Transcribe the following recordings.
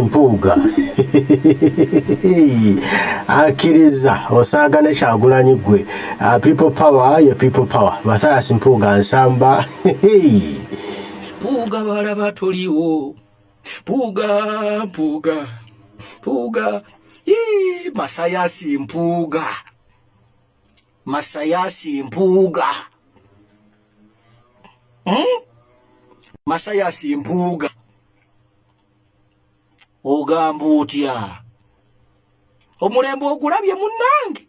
Mpuuga akiriza osagane kyagulanyi gwe people power ye people power Mathias Mpuuga nsamba Mpuuga balaba toliwo Mpuuga Masayasi Mpuuga Masayasi Mpuuga ogamba otya omulembe ogulabye munnange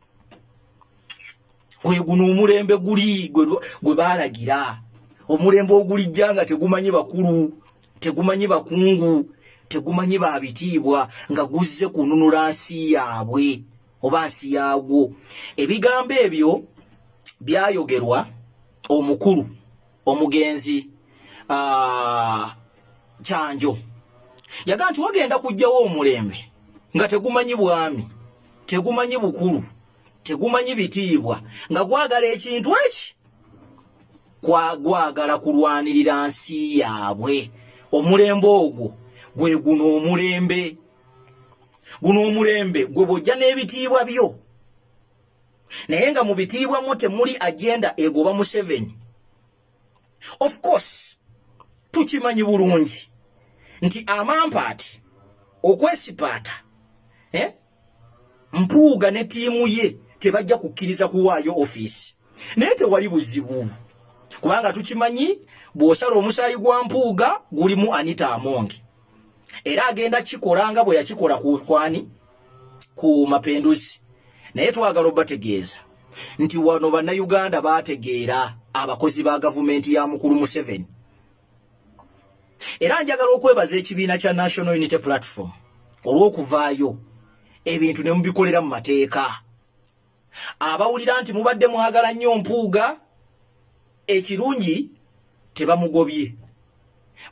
gwe guno omulembe guli gwe balagira omulembe ogulijja nga tegumanyi bakulu tegumanyi bakungu tegumanyi babitiibwa nga guzze kununula nsi yaabwe oba nsi yaagwo ebigambo ebyo byayogerwa omukulu omugenzi Kyanjo yaga nti wagenda kujjawo omulembe nga tegumanyi bwami tegumanyi bukulu tegumanyi bitiibwa nga gwagala ekintu eki gwagala kulwanirira nsi yaabwe omulembe ogwo gwe guno omulembe gwe bojja n'ebitiibwa byo naye nga mu bitiibwa mu temuli agenda egoba Museveni. Of course tukimanyi bulungi nti amampaati okwesipaata Mpuuga ne tiimu ye tebajja kukkiriza kuwaayo office naye tewali buzibu kubanga tukimanyi bw'osala omusaayi gwa Mpuuga gulimu Anita Amongi era agenda kikola nga bwe yakikola ku Mapenduzi naye twagala obategeeza nti wano bannayuganda baategeera abakozi ba gavumenti ya mukulu Museveni. Era njagala okwebaza ekibiina kya National Unity Platform olw'okuvaayo ebintu ne mubikolera mu mateeka abawulira nti mubadde mwagala nnyo Mpuuga ekirungi tebamugobye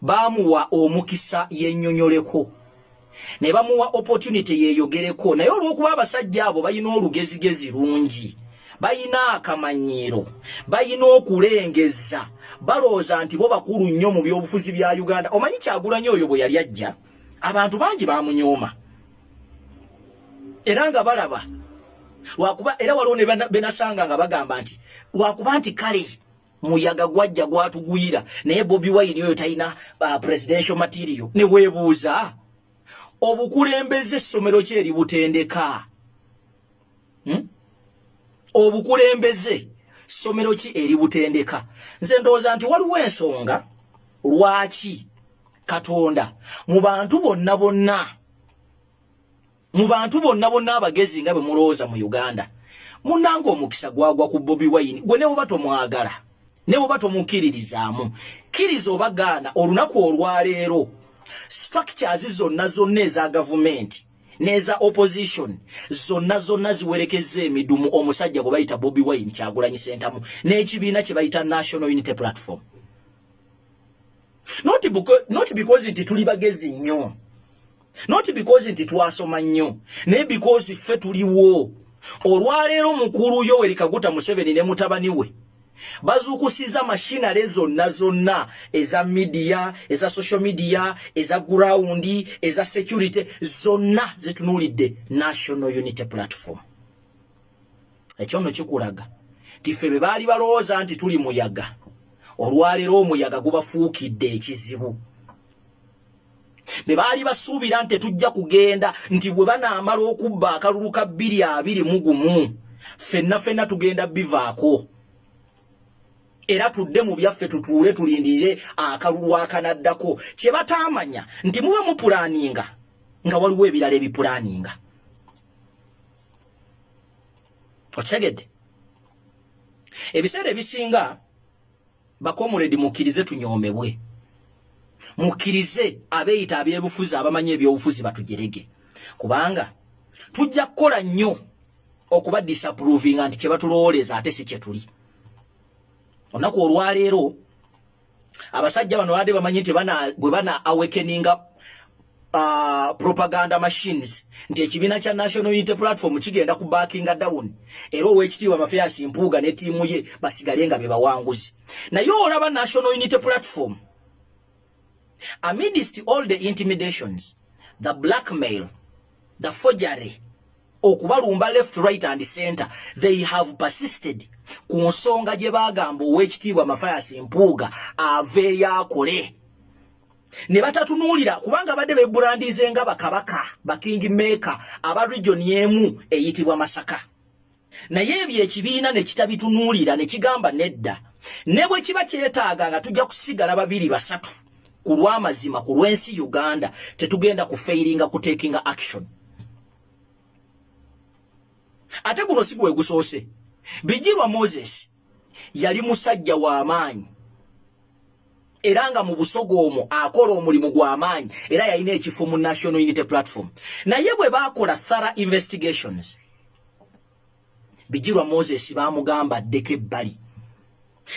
baamuwa omukisa yennyonnyoleko ne bamuwa opportunity yeeyogereko naye olw'okuba abasajja abo balina olugezigezi lungi bayina akamanyiiro bayina okulengeza balooza nti bo bakulu nnyo mu byobufuzi bya Uganda. Omanyi Kyagulanyi oyo bwe yali ajja abantu bangi baamunyooma era nga balaba lwakuba era waliwo ne benasanga nga bagamba nti lwakuba nti kale muyaga gwajja gwatugwira naye Bobi Wine oyo talina presidential material ne weebuuza obukulembeze essomero ki eri butendeka obukulembeze somero ki eri butendeka. Nze ndowooza nti waliwo ensonga lwaki Katonda mu bantu bonna abagezi nga bwe mulowooza mu Uganda munnanga omukisa gwagwa ku Bobi Wine gwe ne bw'oba tomwagala ne bw'oba tomukkiririzaamu kkiriza obagaana olunaku olwaleero structures zonna eza gavumenti neza opposition zonna ziwerekeza emidumu omusajja gwe bayita Bobi Wine Kyagulanyi Ssentamu n'ekibiina kye bayita National Unity Platform. Not because nti tuli bagezi nnyo, not because nti twasoma nnyo, naye because ffe tuliwo. Olwaleero mukulu Yoweri Kaguta Museveni ne mutabani we bazukusiza mashinare zonna eza media eza social media eza ground eza security zonna zitunulidde National Unity Platform. Ekyo nno kikulaga tiffe be baali balowooza nti tuli muyaga olwaleero omuyaga gubafuukidde ekizibu. Be baali basuubira nti tujja kugenda nti bwe banaamala okubba akalulu ka 221 ffenna tugenda bivaako era tudde mu byaffe tutuule tulindirire akalulu akanaddako kye bataamanya nti muba mupulaninga nga waliwo ebirala ebipulaninga. Okitegedde ebiseera ebisinga bakomuledi mukkirize tunyoomebwe mukkirize abeeyita ab'ebufuzi abamanyi ebyobufuzi batujerege kubanga tujja kukola nnyo okuba disapprovinga nti kye batulowooleza ate si kye tuli. Olunaku olwaleero abasajja bano baadde bamanyi nti bwe bana awakeninga propaganda machines nti ekibiina kya National Unity Platform kigenda ku backinga down era ow'ekitiibwa Mathias Mpuuga ne tiimu ye basigale nga be bawanguzi. Naye olaba National Unity Platform amidst all the intimidations the blackmail, the forgery, okubalumba left, right and center, they have persisted ku nsonga gye bagamba Oweekitiibwa Mathias Mpuuga aveeyo akole. Ne batatunuulira kubanga badde bebulandize nga bakabaka, baking maker, aba region emu eyitibwa Masaka. Naye ebyo ekibiina ne kitabitunuulira ne kigamba nedda. Ne bwe kiba kyetaaga nga tujja kusigala babiri basatu ku lw'amazima ku lw'ensi Uganda, tetugenda kufairinga kutekinga action. Ate guno si gwe gusoose. Bijirwa Moses yali musajja wa maanyi. Era nga mu busogo omwo akola omulimu gwa maanyi, era yalina ekifo mu National Unity Platform. Naye bwe baakola thorough investigations, Bijirwa Moses baamugamba addeko ebbali.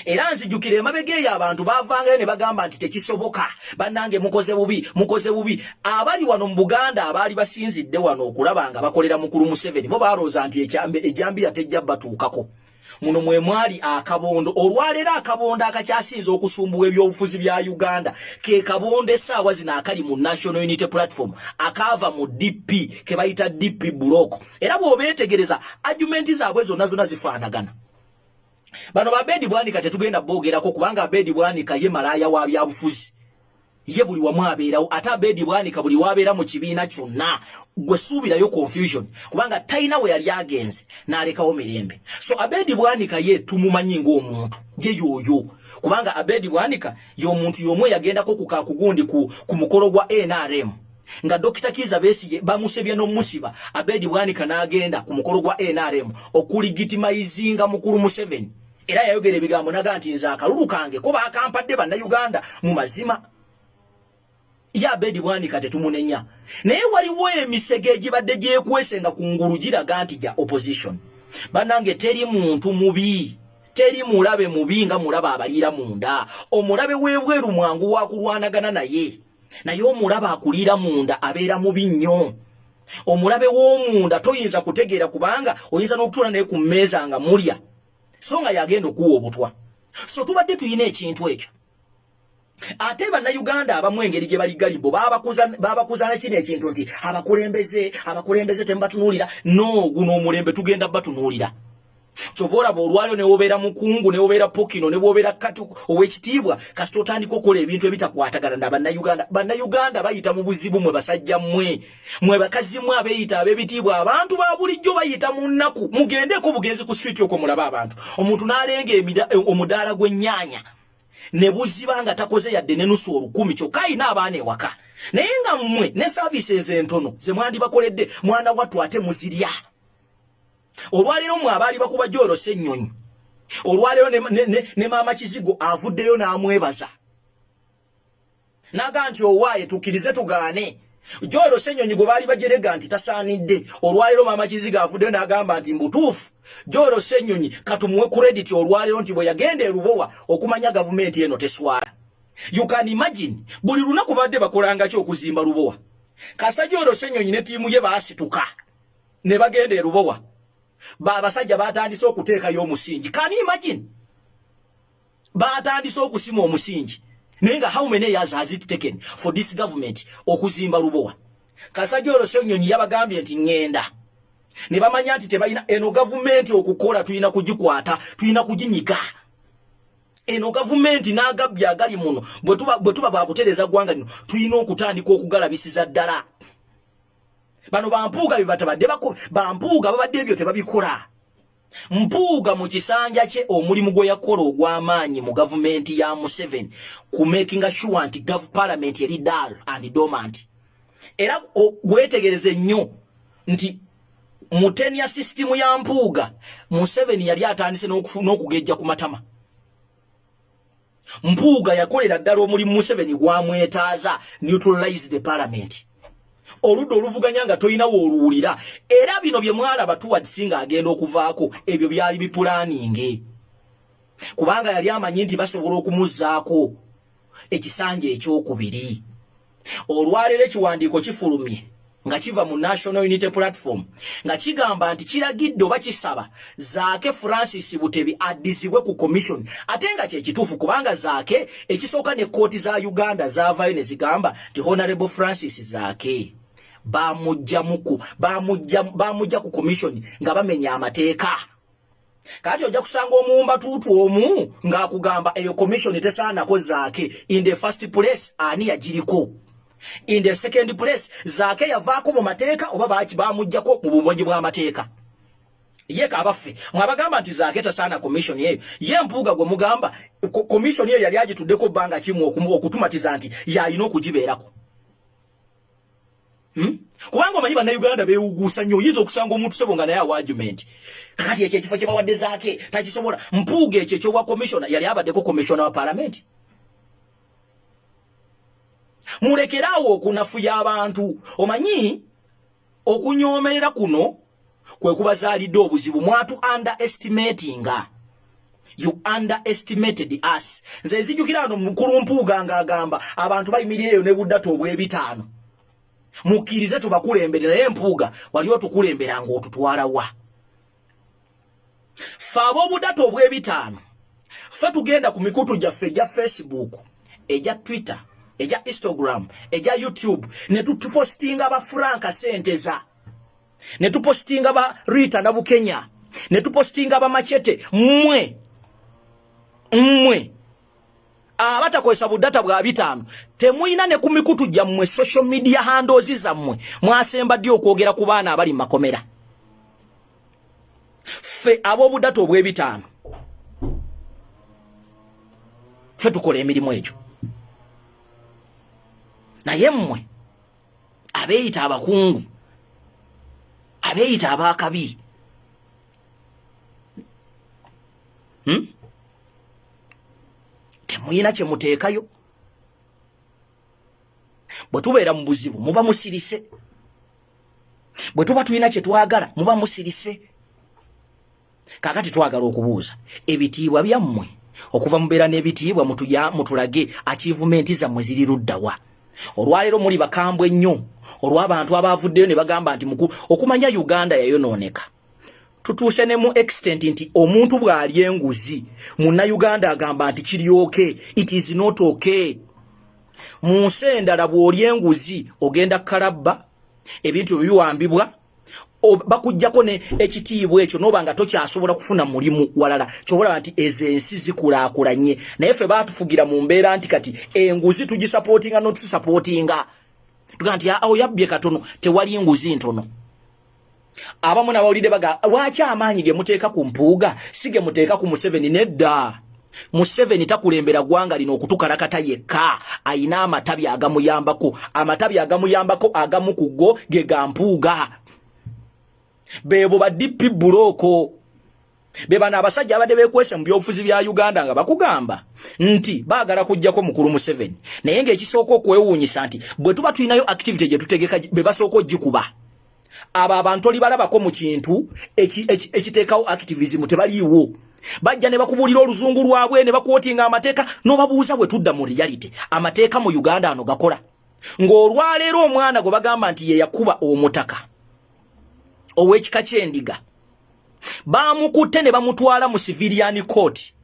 Era nzijukira emabega eyo abantu baavangayo ne bagamba nti tekisoboka, bannange mukoze bubi. Abali wano mu Buganda abaali basinzidde wano okulaba nga bakolera mukulu Museveni, bo baalooza nti ejjambiya tejja batuukako. Muno mwe mwali akabondo, olwaleero akabondo akakyasinza okusumbuwa ebyobufuzi bya Uganda ke kabondo essaawa zino akali mu National Unity Platform akaava mu DP ke bayita DP block. Era bw'obeetegereza argumenti zaabwe zonna zifaanagana. Bano Abedi Bwanika tetugenda boogerako kubanga Abedi Bwanika ye malaaya wa byabufuzi. Ye buli wamu abeerawo, ate Abedi Bwanika buli wabeera mu kibiina kyonna gwe suubirayo confusion kubanga talina we yali agenze n'alekawo mirembe. So Abedi Bwanika ye tumumanyi ng'omuntu ye yooyo kubanga Abedi Bwanika y'omuntu y'omu yagendako ku kakugundi ku mukolo gwa NRM nga Dr. Kiza Besigye bamusebye n'omusiba. Abedi Bwanika n'agenda ku mukolo gwa NRM okuligitimizinga mukulu Museveni. Era yayogera ebigambo naga nti nze akalulu kange ko bakampadde bannayuganda mu mazima. Ya Abedi Bwanika tetumunenya. Naye waliwo emisege egibadde gyekwese nga kungulu giraga nti ja opposition. Bannange teri muntu mubi, teri mulabe mubi nga mulaba abaliira munda. Omulabe webweru mwangu wa kulwanagana naye. Naye omulaba akulira munda abeera mubi nnyo. Omulabe w'omunda toyinza kutegeera kubanga oyinza n'okutuula naye ku mmeeza nga mulya. So nga yagenda okuwa obutwa. So tubadde tuyina ekintu ekyo. Ate bannayuganda abamu engeri gye bali galibo babakuza na kino ekintu nti abakulembeze tembatunuulira. No, guno omulembe tugenda batunuulira. Kyova olaba olwaliro ne wobeera mukungu ne wobeera pokino ne wobeera kati Oweekitiibwa kasita otandika okukola ebintu ebitakwatagana na bannayuganda. Bannayuganda bayita mu buzibu mwe basajja mwe bakazi mwe abeeyita ab'ebitiibwa. Abantu ba bulijjo bayita mu nnaku. Mugendeko bugenzi ku street okwo mulaba abantu. Omuntu n'alenga omudaala gw'ennyaanya ne buziba nga takoze yadde ne nusu olukumi kyokka ayina abaana ewaka. Naye nga mmwe ne services entono ze mwandi bakoledde mwana wattu ate muzirya. Olwaleero mwe abaali bakuba Joro Ssennyonyi. Olwaleero ne maama Kizigo avuddeyo n'amwebaza. Naga nti owaaye tukkirize tugaane. Joro Ssennyonyi gwe baali bajerega nti tasaanidde. Olwaleero maama Kizigo avuddeyo n'agamba nti mbutuufu. Joro Ssennyonyi katumuwe credit olwaleero nti bwe yagenda e Lubowa okumanya gavumenti eno teswala. You can imagine buli lunaku badde bakolanga ki okuzimba Lubowa. Kasita Joro Ssennyonyi ne ttiimu ye baasituka ne bagenda e Lubowa. Basajja batandise okuteekayo omusingi. Can you imagine? Batandise okusima omusingi. Naye nga how many years has it taken for this government okuzimba Lubowa? Kasita Joro Ssennyonyi yabagambye nti ngenda. Ne bamanya nti tebalina eno gavumenti okukola tuyina kugikwata, tuyina kuginyiga. Eno gavumenti n'agabbi agali muno bwe tuba bakutereza ggwanga lino tuyina okutandika okugalabisiza ddala. Bano Bampuuga bibatabadde Bampuuga babadde ebyo tebabikola. Mpuuga mu kisanja kye omulimu gwe yakola ogw'amaanyi mu gavumenti ya Museveni ku making sure nti parliament eri dull and dormant. Era gwetegereze nnyo nti mu tenure system ya Mpuuga Museveni yali atandise n'okugejja ku matama. Mpuuga yakolera ddala omulimu Museveni gwamwetaaza neutralize the parliament. Oluddo oluvuganya nga toyinawo oluwulira. Era bino bye mwalaba towards nga agenda okuvaako ebyo byali bipulaninge. Kubanga yali amanyi nti basobola okumuzzaako ekisanja ekyokubiri. Olwaleero ekiwandiiko kifulumye nga kiva mu National Unity Platform nga kigamba nti kiragidde oba kisaba Zaake Francis Butebi addizibwe ku commission. Ate nga kyekituufu kubanga Zaake ekisooka ne kooti za Uganda zaavayo ne zigamba nti Honorable Francis Zaake bamujja ku commission nga bamenya amateeka. Kati ojja kusanga omuwumba tuutu omu ng'akugamba eyo commission tesaanako zaake. In the first place ani yagiriko? In the second place zaake yavaako mu mateeka oba bamujjako mu bumonyi bw'amateeka? Ye kabaffe mwabagamba nti zaake tasaana commission yeyo. Ye Mpuuga gwe mugamba commission yeyo yali agituddeko bbanga kimu okutumatiza nti yalina okugibeerako. Kubanga omanyi bannayuganda beewuguusa nnyo. Oyinza okusanga omuntu sebo nga naye awa argument. Kati ekyo ekifo kye bawadde zaake takisobola. Mpuuga ekyo ekyowa commissioner yali abaddeko commissioner wa parliament. Mulekerawo okunafuya abantu. Omanyi okunyoomerera kuno kwe kubazaalidde obuzibu. Mwatu underestimating. You underestimated us. Nze nzijukira wano mukulu Mpuuga ng'agamba abantu bayimirireyo ne buddatu obw'ebitaano. Mukkirize tubakulemberera. Naye Mpuuga wali otukulembera ng'otutwala wa? Ffe ab'obuddatu obw'ebitaano ffe tugenda ku mikutu gyaffe egya Facebook, egya Twitter, egya Instagram, egya YouTube, ne tupostinga ba Franka Senteza, ne tupostinga ba Rita na Bukenya, ne tupostinga ba Machete. Mmwe abatakozesa buddata bwa bitaano temuyina ne ku mikutu gyammwe social media handles zammwe mwasemba ddi okwogera ku baana abali mu makomera. Ffe ab'obuddata obw'ebitaano ffe tukola emirimu egyo. Naye mmwe abeeyita abakungu, abeeyita abaakabi, temuyina kye muteekayo. Bwe tubeera mu buzibu muba musirise. Bwe tuba tulina kye twagala muba musirise. Kaakati twagala okubuuza ebitiibwa byammwe okuva mubeera n'ebitiibwa mutulage achievement zammwe ziri luddawa. Olwaleero muli bakambwe nnyo olw'abantu abavuddeyo ne bagamba nti okumanya Uganda yayonooneka. Tutuuse ne mu extent nti omuntu bw'ali enguzi Munnayuganda agamba nti kiri okay. It is not okay. Mu nsi endala bw'oli enguzi ogenda kalabba ebintu biwambibwa bakujjako ne ekitiibwa ekyo noba nga tokyasobola kufuna mulimu walala. Kyobola nti ezo ensi zikulaakulanye. Naye ffe baatufugira mu mbeera nti kati enguzi tugisupportinga notusupportinga. Tuga nti awo yabbye katono tewali nguzi ntono. Abamu n'abawulidde baga lwaki amaanyi ge muteeka ku Mpuuga si ge muteeka ku Museveni? Nedda. Museveni takulembera gwanga lino okutukalakata yekka. Ayina amatabi agamuyambako. Amatabi agamuyambako agamu ku go ge ga Mpuuga. Bebo ba DP buloko. Beba n'abasajja abadde beekwese mu byobufuzi bya Uganda nga bakugamba nti baagala kujjako mukulu Museveni. Naye ng'ekisooka okwewuunyisa nti bwe tuba tulinayo activity gye tutegeka be basooka ogikuba. Abo abantu olibalabako mu kintu ekiteekawo activism tebaliiwo. Bajja ne bakubulira oluzungu lwabwe ne bakwotinga amateeka n'obabuuza bwe tudda mu reality. Amateeka mu Uganda ano gakola. Ng'olwaleero omwana gwe bagamba nti ye yakuba omutaka ow'ekika ky'endiga baamukutte ne bamutwala mu civilian court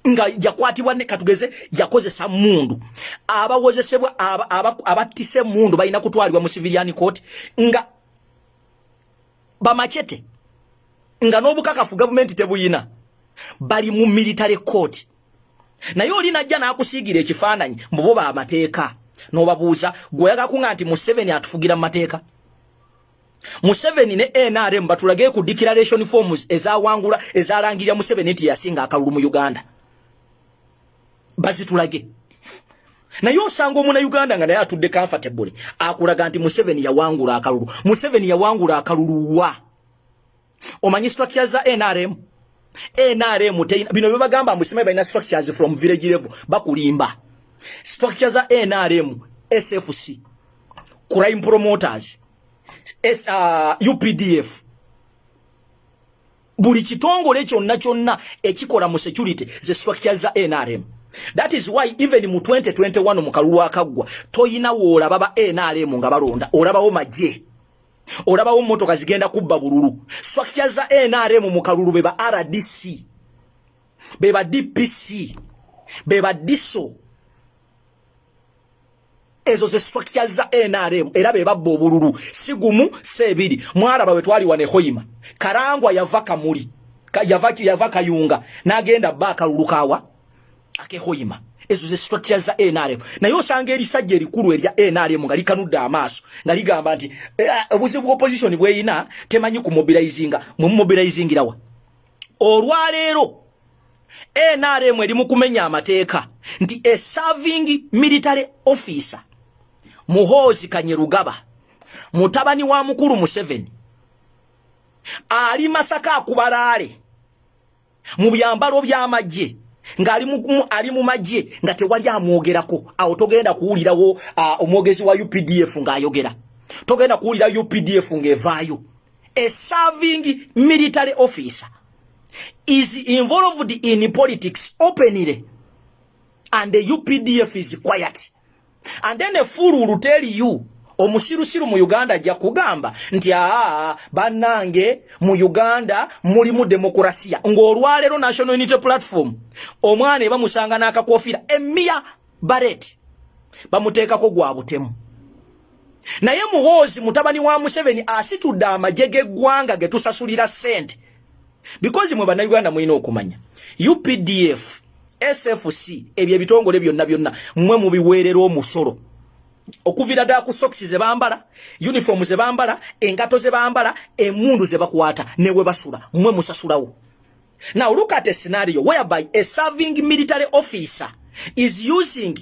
nga yakwatibwa ne katugeze yakozesa mundu. Abawozesebwa abattise mundu balina kutwalibwa mu civilian court nga bamachete nga n'obukakafu government tebuyina bali mu military court. Naye oli najja n'akusiigira ekifaananyi mbo ba amateeka n'obabuuza gwe yagakunga nti Museveni atufugira mu mateeka. Museveni ne NRM batulage ku declaration forms ezawangula ezalangirira Museveni nti yasinga akalulu mu Uganda. Bazitulage. Naye osanga omuna Uganda nga naye atudde comfortable akulaga nti Museveni yawangula akalulu. Museveni yawangula akalulu wa? Omanyi structures za NRM? NRM bino bye bagamba Museveni balina structures from village level bakulimba. Structures za NRM, SFC, crime promoters, UPDF. Buli kitongole kyonna ekikola mu security ze structures za NRM. That is why even mu 2021 mu kalulu akaggwa toyina wolaba ba NRM nga balonda. Olabawo majje. Olabawo motoka zigenda kubba bululu. Structures za NRM mu kalulu beba RDC, beba DPC, beba DISO. ezo ze structures za NRM era be babbo obululu sigumu sebiri mwara bawe twali wane Hoima Karangwa yava Kamuli yava Kayunga nagenda baka lulukawa ake Hoima ezo ze structures za NRM na yo sangeri sajje likulu erya NRM nga likanudde amaaso nga ligamba nti obuzibu opposition bweyina temanyi ku mobilizingirawa olwaleero NRM eri mu kumenya amateeka nti a serving military officer Muhoozi Kanyerugaba mutabani wa mukulu Museveni ali Masaka akubalaale mu byambalo by'amagye ali mu magye nga tewali amwogerako awo togenda kuwulirawo omwogezi wa UPDF ng'ayogera togenda kuwulira UPDF ng'evaayo. A serving military officer is involved in politics openly and the UPDF is quiet. And then a fool will tell you omusirusiru mu Uganda ajja kugamba nti bannange mu Uganda mulimu demokrasia ng'olwaleero National Unity Platform omwana bamusanga n'akakofira Emia Barrett bamuteekako gwa butemu. Naye Muhoozi mutabani wa Museveni asitudde amagye g'eggwanga ge tusasulira ssente because mwe bannayuganda mulina okumanya UPDF SFC ebyo ebitongole byonna mmwe mubiweerera omusolo okuvira ddala ku socks ze bambala uniform ze bambala engato ze bambala emundu ze bakwata ne we basula mmwe musasulawo. Now look at a scenario whereby a serving military officer is using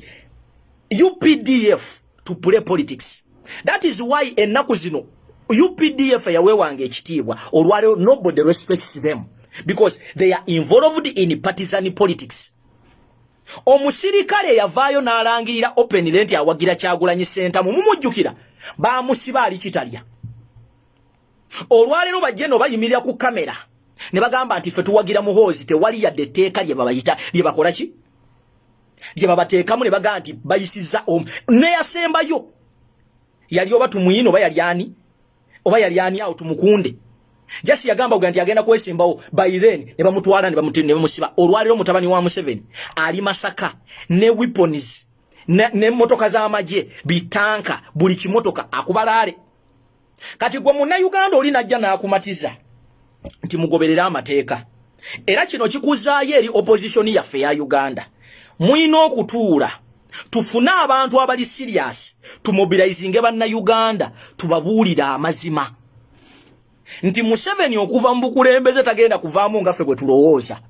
UPDF to play politics. That is why ennaku zino UPDF yaweewanga ekitiibwa olwaleero nobody respects them because they are involved in partisan politics. Omusirikale yavaayo n'alangirira openly nti awagira Kyagulanyi Ssentamu mumujjukira baamusiba ali kitalya. Olwaleero bajjeno bayimirira ku kamera ne bagamba nti ffe tuwagira Muhoozi tewali yadde etteeka lye babayita lye bakola ki lye babateekamu ne bagamba nti bayisizza ne yasembayo yali oba tumuyino oba yali ani awo tumukunde Jasi yagamba uganti agenda kwesimbawo by then ne bamutwala ne bamusiba. Olwaliro mutabani wa Museveni ali Masaka ne weapons ne motoka za amagye bitanka buli kimotoka akubalaale. Kati gwe munna Uganda oli najja n'akumatiza nti mugoberera amateeka. Era kino kikuzaayo eri opposition yaffe ya Uganda. Mwina okutuula tufuna abantu abali serious tumobilizinge banna Uganda tubabuulira amazima. Nti Museveni okuva mbukulembeze tagenda kuvaamu nga ffe bwe tulowooza.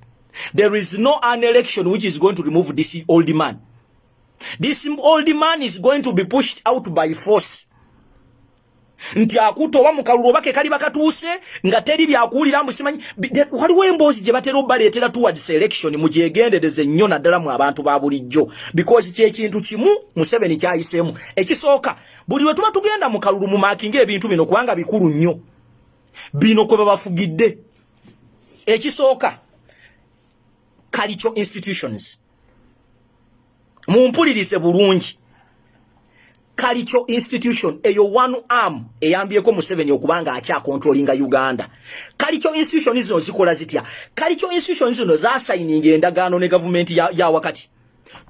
There is no an election which is going to remove this old man. This old man is going to be pushed out by force. Nti akutoba mu kalulu bake kali bakatuuse nga teri byakuulira mbusimanyi waliwo emboozi gye batera obbaleetera towards election mugyegendereze nnyo naddala mu abantu ba bulijjo because kyekintu kimu Museveni kyayiseemu. Ekisooka buli we tuba tugenda mu kalulu mu maakinga ebintu bino kubanga bikulu nnyo bino kwe babafugidde. Ekisooka cultural institutions mumpulirize bulungi. Cultural institution eyo one arm eyambyeko Museveni okubanga acha controllinga Uganda. Cultural institutions zino zikola zitya? Cultural institutions zino za signing endagaano ne government ya wakati.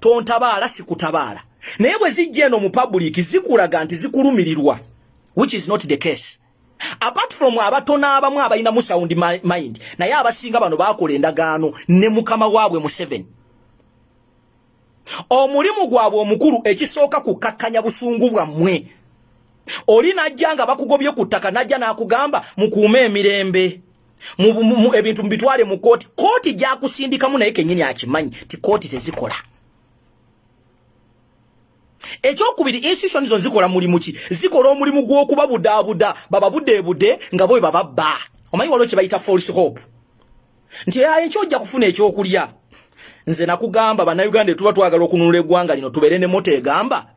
Tontabaala sikutabaala. Naye bwe zijja eno mu public zikulaga nti zikulumirirwa, which is not the case. Apart from abatona abamu abalina mu sound mind, naye abasinga bano baakola endagaano ne mukama waabwe Museveni. Omulimu gwabwe omukulu ekisooka kukakkanya busungu bwammwe. Oli najja nga bakugobye ku ttaka najja n'akugamba mukuume emirembe. Ebintu mbitwale mu kooti. Kooti gyakusindikamu naye kennyini akimanyi ti kooti tezikola. Ekyokubiri institutions zo zikola mulimu ki? Zikola omulimu gw'okubabudaabuda bababuddeebudde nga bo bababba. Omanyi waliwo kye bayita false hope. Nti ekyojja kufuna ekyokulya. Nze nakugamba bannayuganda tuba twagala okununula eggwanga lino tubeere ne moto egamba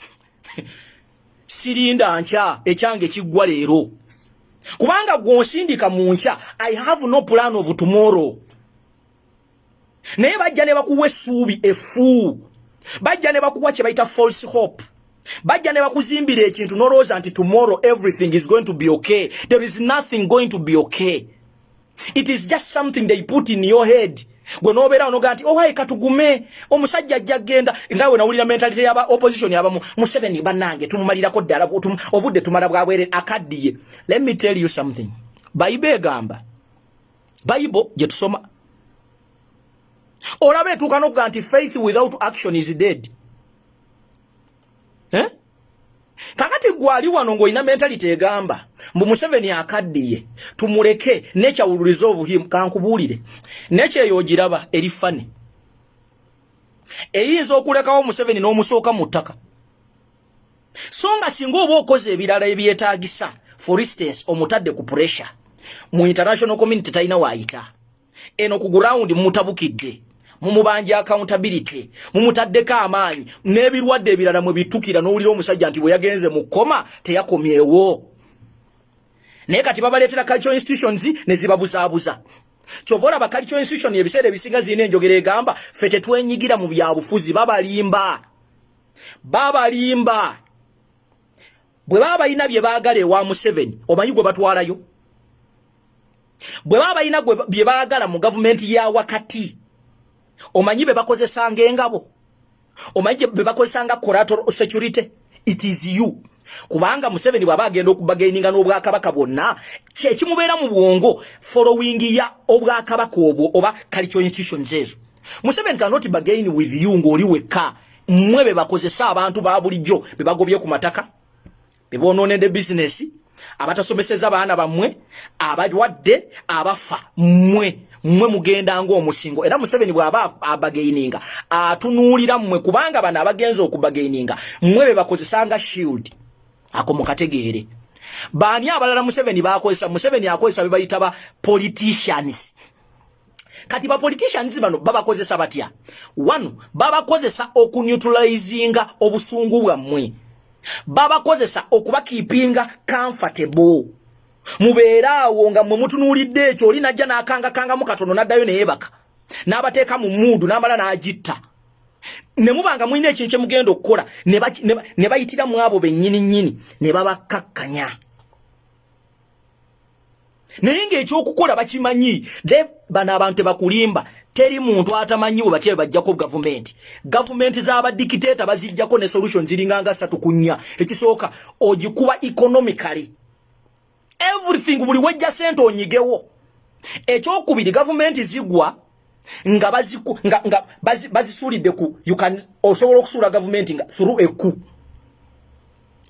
sirinda nkya ekyange kiggwa leero. Kubanga gw'onsindika mu nkya I have no plan of tomorrow. Naye bajja ne bakuwa essuubi efu. Bajja ne bakuwa kye bayita false hope. Bajja ne bakuzimbira ekintu n'olowooza nti tomorrow everything is going to be okay. There is nothing going to be okay. It is just something they put in your head. Gwe nobera onoga nti oh katugume omusajja jagenda ngawe nawulira mentality yaba opposition yabamu Museveni banange tumumalirako ddala obudde tumala bwabwere akaddiye. Let me tell you something. Bible egamba, Bible je tusoma, olabe etuuka n'okuga nti faith without action is dead. Kakati gwali wano ng'olina mentality egamba mbu Museveni akaddiye tumuleke nature will resolve him. Kankubuulire nature eyo ogiraba eri fane eyinza okulekawo Museveni n'omusooka mu ttaka, so nga singa oba okoze ebirala ebyetaagisa, for instance omutadde ku pressure mu international community talina waayita eno ku ground mutabukidde mumubanja accountability mumutaddeko amaanyi n'ebirwadde ebirala mwe bitukira n'owulira omusajja nti bwe yagenze mu koma teyakomyewo, naye kati babaleetera cultural institutions ne zibabuzaabuza. Kyova olaba cultural institution ebiseera ebisinga zirina enjogera egamba ffe tetwenyigira mu byabufuzi, babalimba. Bwe baba balina bye baagala ewa Museveni omanyi gwe batwalayo, bwe baba balina bye baagala mu gavumenti ya wakati omanyi be bakozesanga engabo, omanyi be bakozesanga collateral security. It is you. Kubanga Museveni bwaba agenda okubagaininga n'obwakabaka bwonna kyekimubeera mu bwongo following ya obwakabaka obwo oba cultural institutions ezo. Museveni cannot bargain with you ng'oli wekka. Mmwe be bakozesa abantu ba bulijjo be bagobye ku mataka, be bonoonedde business, abatasomeseza baana bammwe, abalwadde, abafa. Mmwe mugenda ng'omusingo. Era Museveni bw'aba abagaininga atunuulira mmwe, kubanga bano abagenza okubagaininga mmwe be bakozesanga shield. Ako mukategeere. Baani abalala Museveni bakozesa? Museveni akozesa be bayita ba politicians. Kati ba politicians bano babakozesa batya? One, babakozesa okuneutralizinga obusungu bwammwe. Babakozesa okubakeepinga comfortable. Mubeera awo nga mmwe mutunuulidde ekyo, oli najja n'akanga mu katono n'addayo neebaka n'abateeka mu muudu n'amala n'agitta. Ne mubanga mulina ekintu kye mugenda okukola ne bayitira mu abo bennyini ne babakakkanya. Naye ng'ekyokukola bakimanyi. Bano abantu tebakulimba. Teri muntu atamanyi bwe batya bajjako gavumenti. Gavumenti z'abadikiteeta bazijjako ne solutions ziringanga 3 ku 4. Ekisooka ogikuba economically. Everything buli wejja sente onyigewo. Ekyokubiri gavumenti zigwa nga bazisuulidde ku you can osobola okusuula gavumenti nga through eku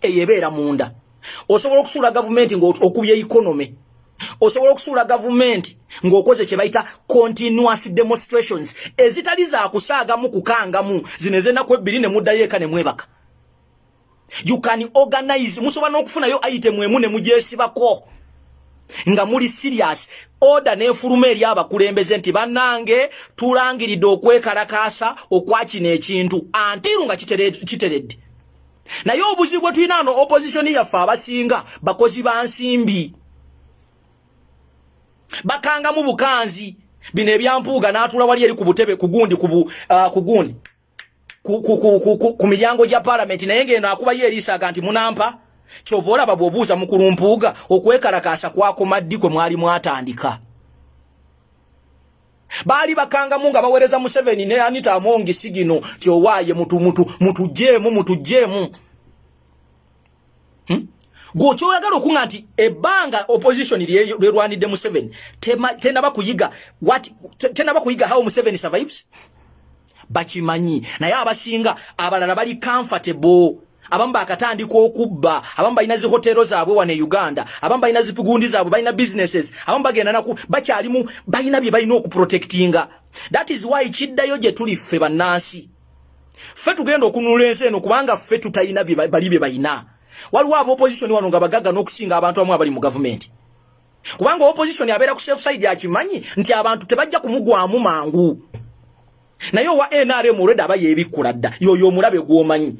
eyebeera munda. Osobola okusuula gavumenti ng'okubye economy. Osobola okusuula gavumenti ng'okoze kye bayita continuous demonstrations ezitali za kusaagamu kukangamu zino ez'ennaku 2 ne muddayo eka ne mwebaka. You can organize. Musobola n'okufunayo item emu ne mugyesibako nga muli serious. Order n'efuluma eri abakulembeze nti bannange tulangiridde okwekalakaasa okwakina ekintu antiru nga kiteredde. Naye obuzibu bwe tulina ano opposition yaffe abasinga bakozi ba nsimbi. Bakanga mu bukanzi bino ebya Mpuuga n'atula wali eri ku butebe kugundi ku miryango gya parliament, naye ngeno akuba yeeriisaga nti munampa. Kyova olaba bw'obuuza mukulu Mpuuga okwekalakaasa kwakoma ddi kwe mwali mwatandika. Baali bakangamu nga baweereza Museveni ne Anita Amongi sigino ti owaaye mutujjeemu. Gwokyogala okunga nti ebbanga opposition lyerwanidde Museveni tenaba kuyiga how Museveni survives. Bakimanyi. Naye abasinga abalala bali comfortable. Abamu bakatandika okubba, abamu balina zi hotelo zaabwe wane Uganda, abamu balina zi pigundi zaabwe, balina businesses, abamu bagenda naku bakyalimu balina bye balina okuprotectinga. That is why kiddayo gye tuli ffe bannansi. Ffe tugenda okununula ensi eno kubanga ffe tutayina bali bye balina. Waliwo aba opposition wano nga bagaga n'okusinga abantu abamu abali mu gavumenti. Kubanga opposition abeera ku safe side akimanyi nti abantu tebajja kumugwamu mangu. Naye owa NRM already aba yeebikkula dda. Yoyo omulabe gw'omanyi.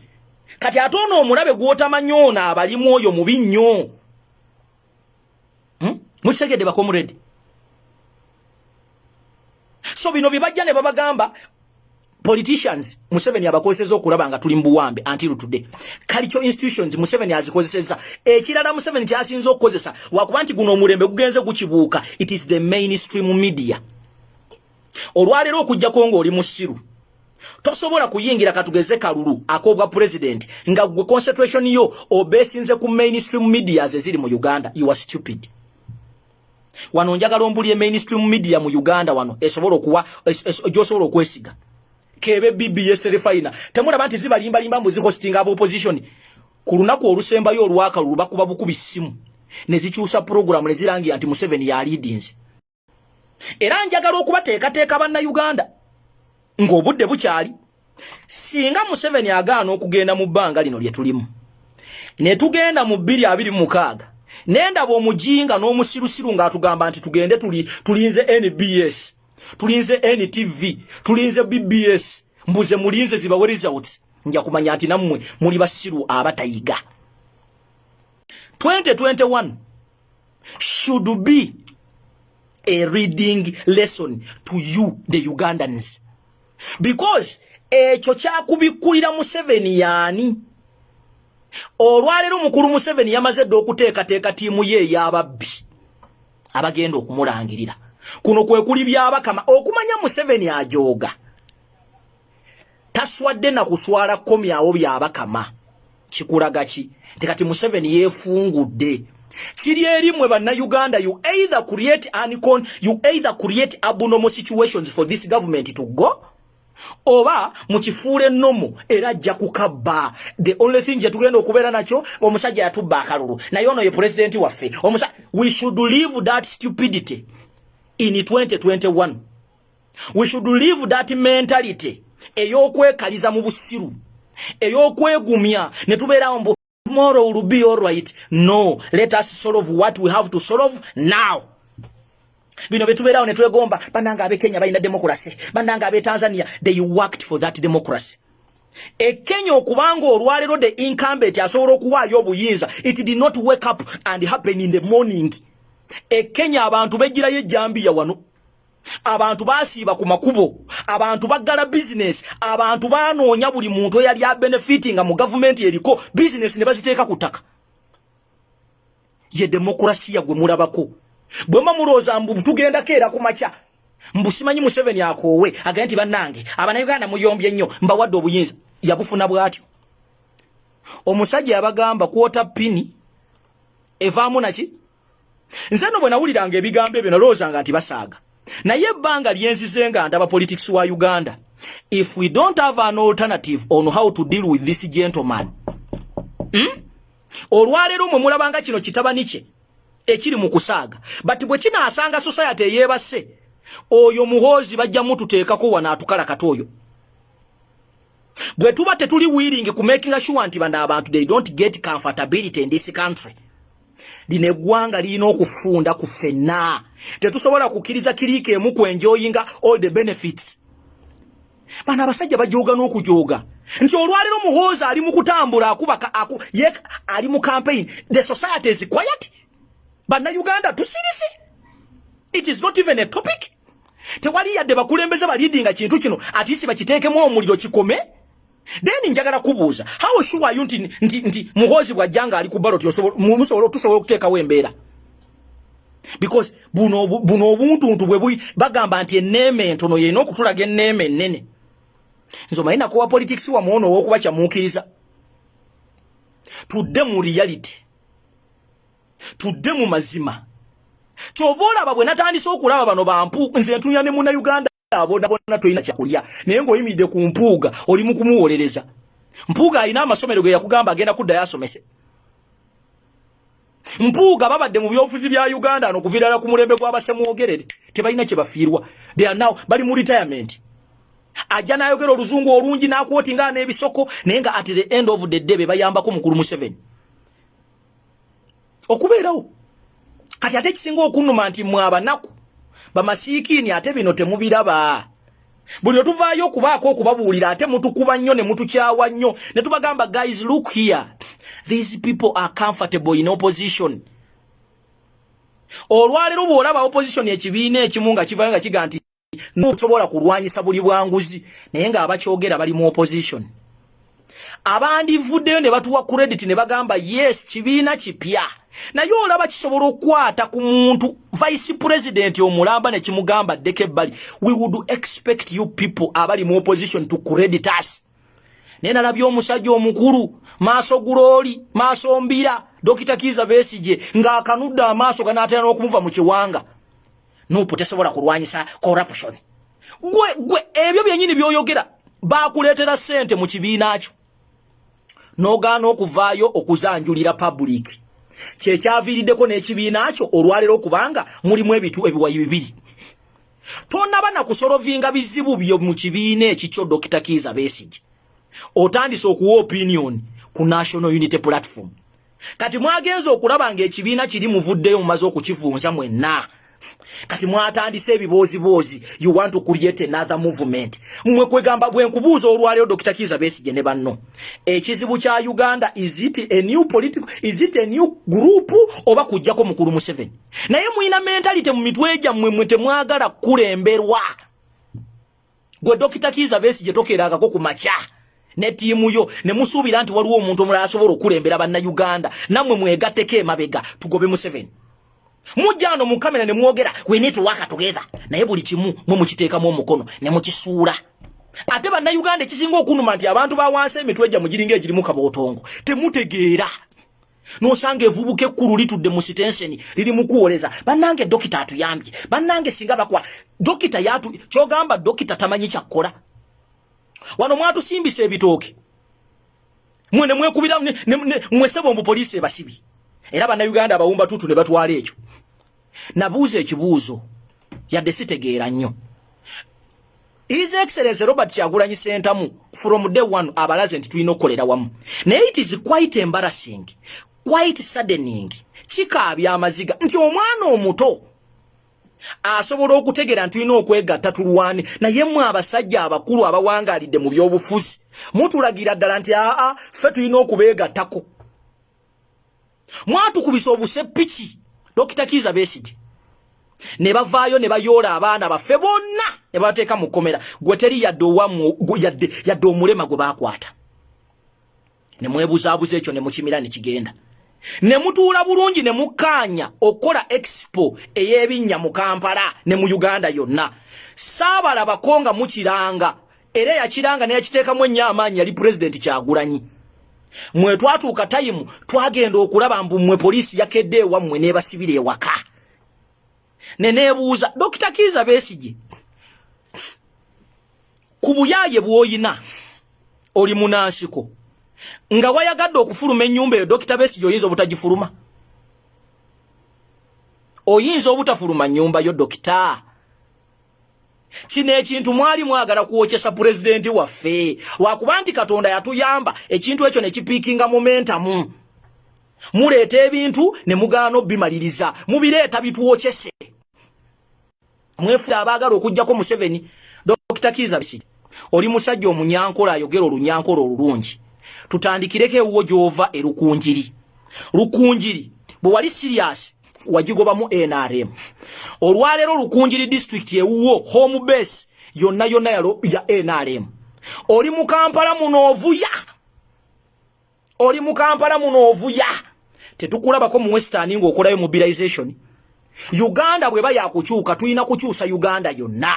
Kati ate ono omulabe gw'otamanyi ono abalimu oyo mubi nnyo. Mukitegedde bakomuredi. So bino bye bajja ne babagamba Politicians Museveni abakozeseza okulaba nga tuli mbuwambe until today. Cultural institutions Museveni azikozeseza. Ekirala Museveni kyasinza okukozesa wakuba nti guno omulembe gugenze gukibuuka. It is the mainstream media. Olwaleero okujjako ng'oli musiru. Tosobola kuyingira katugeze kalulu akobwa president nga gwe concentration yo obesinze ku mainstream media eziri mu Uganda. You are stupid. Wano njagala ombulye mainstream media mu Uganda wano esobola okuwa josobola okwesiga. Kebe BBS refaina temura banti ziba limba mbuzi hosting abo opposition ku lunaku olusembayo olwaka lubakuba bukubi simu ne zikyusa program ne zirangi anti Museveni ya leadings. Era njagala okubateekateeka banna Uganda ng'obudde bukyali singa Museveni agaana okugenda mu bbanga lino lye tulimu ne tugenda mu 2026 nenda bomujinga n'omusirusiru ng'atugamba nti tugende tulinze NBS tulinze NTV tulinze BBS mbuze mulinze zibawe results nja kumanya ati nammwe muli basiru abatayiga. 2021 should be a reading lesson to you the Ugandans, because ekyo kyakubikulira Museveni yani olwaleero mukulu Museveni yamaze dde okuteekateeka tiimu ye y'ababbi abagenda okumulangirira. Kuno kwe kuli byabakama okumanya Museveni ajoga taswadde na kuswala komi awo byabakama kikulaga ki tekati Museveni yefungudde kiri erimwe banna Uganda. You either create abnormal situations for this government to go oba mukifuule nomo era ajja kukabba. The only thing je tugenda okubeera nakyo omusajja yatubba akalulu naye ono ye president waffe we should leave that stupidity in 2021. We should leave that mentality eyokwekaliza mu busiru eyokwegumya ne tubeera mbu tomorrow will be all right. No, let us solve what we have to solve now. Bino betubeerawo ne twegomba bananga abe Kenya balina democracy bananga abe Tanzania they worked for that democracy. Kenya okubanga olwaleero the incumbent asobola okuwaayo obuyinza it did not wake up and happen in the morning. Kenya abantu bejjirayo ejjambiya wano abantu basiiba ku makubo abantu baggala business abantu banoonya buli muntu eyali a benefiting mu government eriko business ne baziteeka ku ttaka. Ye demokrasiya gwe mulabako bwema mulooza mbu tugenda keera ku maca mbusimanyi Museveni akoowe agenda nti bannange Abanayuganda muyombye nnyo mbawadde obuyinza yabufuna bw'atyo. Omusajja yabagamba kwota pini evaamu naki nze no bwe nawuliranga ebigambo ebyo nalowoozanga nti basaaga naye ebbanga lyenzize nga ndaba politics wa Uganda. If we don't have an alternative on how to deal with this gentleman olwaleero mwe mulabanga kino kitabani kye ekiri mu kusaaga but bwe kinaasanga society eyeebase oyo muhoozi bajja mututeekako wana atukala katoyo. Bwe tuba tetuli willing ku making sure nti banda abantu they don't get comfortability in this country lino eggwanga lirina okufunda ku ffenna. Tetusobola kukkiriza kiriika emu ku enjoyinga all the benefits. Bano abasajja bajooga n'okujooga nti olwaleero muhoozi ali mu kutambula akuba ali mu campaign. The society is quiet. Banna Uganda tusirise. It is not even a topic. Tewali yadde bakulembeze balidinga kintu kino atisi bakiteekemu omuliro kikome. Then njagala kubuuza how sure are you nti muhoozi bwajjanga ali ku ballot tusobola okuteekawo embeera. Because buno obuntu bwe bagamba nti enneeme entono yena okutulaga enneeme ennene. Nzo malina kuwa politics wa muono w'okuba kyamuukiriza. Tudde mu reality. Tudde mu mazima. Kyova olaba bwe natandise okulaba bano bampu nze ntunya ne muna Uganda abona toyina kyakulya naye ng'oyimidde ku Mpuuga oli mu kumuwolereza. Mpuuga alina amasomero ge yakugamba agenda kuddayo asomese. Mpuuga babadde mu byofuzi bya Uganda n'okuviirala ku mulembe gw'abasemwogerere tebalina kye bafiirwa. They are now bali mu retirement. Ajja n'ayogera oluzungu olungi n'akwotinga n'ebisoko naye nga at the end of the day be bayambako mukulu Museveni okubeerawo. Kati ate kisinga okunnuma nti mwe abanaku bamasiikini ate bino temubiraba. Buli otuvaayo okubaako okubabuulira ate mutukuba nnyo ne mutukyawa nnyo ne tubagamba guys look here these people are comfortable in opposition. Olwaleero bw'olaba opposition ekibiina ekimu nga kivaayo nga kiga nti n'osobola kulwanyisa buli bwanguzi naye nga abakyogera bali mu opposition. Abandivuddeyo ne batuwa credit ne bagamba yes kibiina kipya. Naye olaba kisobola okukwata ku muntu vice president omulamba ne kimugamba ddeko ebbali. We would expect you people abali mu opposition to credit us. Nena nabyo omusajja omukulu maaso guloli maaso mbira Dr. Kiza Besigye nga akanudda amaaso ganaatera n'okumuva mu kiwanga. Nupo tesobola kulwanyisa corruption. Gwe ebyo byennyini byoyogera baakuleetera ssente mu kibiina kyo. Nogaana okuvaayo okuzanjulira public. Kyekyaviiriddeko n'ekibiina kyo olwaleero kubanga mulimu ebitu ebiwayi bibiri. Tonnaba na kusolovinga bizibu byo mu kibiina ekikyo Dr. Kiza Besigye. Otandise okuwa opinion ku National Unity Platform. Kati mwagenza okulaba ng'ekibiina kiri muvuddeyo mumaze okukivunza mwenna. Kati mwatandise ebibozibozi, you want to create another movement. Mwe kwegamba bwe nkubuuza olwaleero Dr. Kiza Besigye ne banno. Ekizibu kya Uganda, is it a new group oba kujjako mukulu Museveni? Naye mwina mentality mu mitwe gyammwe mwe temwagala kulemberwa. Gwe Dr. Kiza Besigye tokerangako ku makya ne tiimu yo ne musuubira nti waliwo omuntu omulala asobola okulembera bannayuganda nammwe mwegatteko emabega tugobe Museveni. Mujjano mu kamera ne mwogera we need to work together naye buli kimu mwe mukiteekamu omukono ne mukisuula. Ate bannayuganda ekisinga okunuma nti abantu bawansi emitwe gya mugiringa egirimu kabootongo temutegeera. Nosanga evubuka ekkulu litudde mu sitenseni liri mukuwoleza bannange dokita atuyambye bannange singa bakwa dokita yatu kyogamba dokita tamanyi kyakkola. Wano mwatusimbisa ebitooke mwene mwekubira mwesebo mu poliisi ebasibi era bannayuganda abawumba tutu ne batwala ekyo. Nabuuza ekibuuzo yadde sitegeera nnyo. His Excellency Robert Kyagulanyi Ssentamu from day one abalaze nti tulina okukolera wamu. Naye it is quite embarrassing, quite saddening, kikaabya amaziga nti omwana omuto asobola okutegera nti tulina okwegatta tulwane naye mmwe abasajja abakulu abawangaalidde mu byobufuzi mutulagira ddala nti ffe tulina okubeegattako. Mwatukubisa obuseppiki Dr. Kiza Besigye ne bavaayo ne bayoola abaana baffe bonna ne bateeka mu kkomera. Gwe teri yadde omulema gwe baakwata. Ne mwebuzaabuza ekyo ne mukimira ne kigenda. Ne mutuula bulungi ne mukkaanya okukola expo ey'ebinnya mu Kampala ne mu Uganda yonna. Saabalabako nga mukiranga era yakiranga ne yakiteekamu ennyo amaanyi yali President Kyagulanyi. Mwe twatuuka tayimu twagenda okulaba mbu mmwe poliisi yakedde ewammwe n'ebasibira ewaka. Ne neebuuza Dr. Kiza Besigye ku buyaaye bw'oyina oli munansiko nga wayagadde okufuluma ennyumba eyo Dr. Besigye oyinza obutagifuluma? Oyinza obutafuluma nnyumba yo Dokita? Kino ekintu mwali mwagala kuwokyesa pulezidenti waffe lwakuba nti Katonda yatuyamba ekintu ekyo ne kipiikinga momentamu. Muleeta ebintu ne mugaana obimaliriza mubireeta bituwokyese. Mwefuula abaagala okuggyako Museveni. Dr. Kiza Besigye oli musajja omunyankola ayogera olunyankola olulungi. Tutandikireko ewuwo gy'ova erukunjiri. Rukunjiri bwe wali serious wagigobamu NRM. Olwaleero Rukunjiri district ewuwo home base yonna ya NRM. Oli mu Kampala muno ovuya. Tetukulabako mu Western ng'okolayo mobilization. Uganda bweba yakukyuka tulina kukyusa Uganda yonna.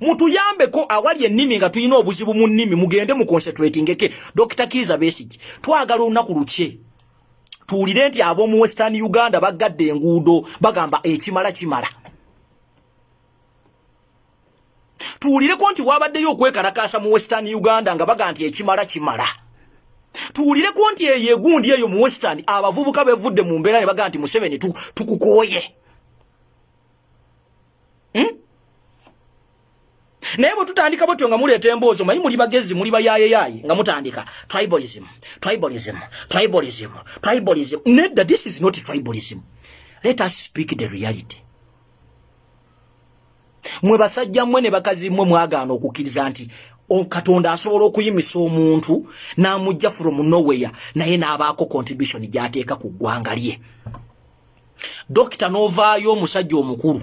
Mutuyambeko awali ennimi nga tulina obuzibu mu nnimi mugende mu concentratingeke. Dr. Kiza Besigye twagala olunaku lukye tuwulire nti ab'omu Western Uganda bagadde enguudo bagamba ekimala kimala. Tuwulireko nti wabaddeyo okwekalakaasa mu Western Uganda nga baga nti ekimala kimala. Tuwulireko nti eyegundi eyo mu Western abavubuka bevudde mu mbeera ne baga nti Museveni tukukooye. Naye bwe tutandika botyo nga muleeta emboozi manyi muli bagezi muli bayaayeyaye nga mutandika tribalism. Nedda, this is not tribalism. Let us speak the reality. Mwe basajja mmwe ne bakazi mmwe mwagaana okukkiriza nti Katonda asobola okuyimisa omuntu n'amujja from nowhere naye n'abaako contribution gy'ateeka ku ggwanga lye. Dokita n'ovaayo omusajja omukulu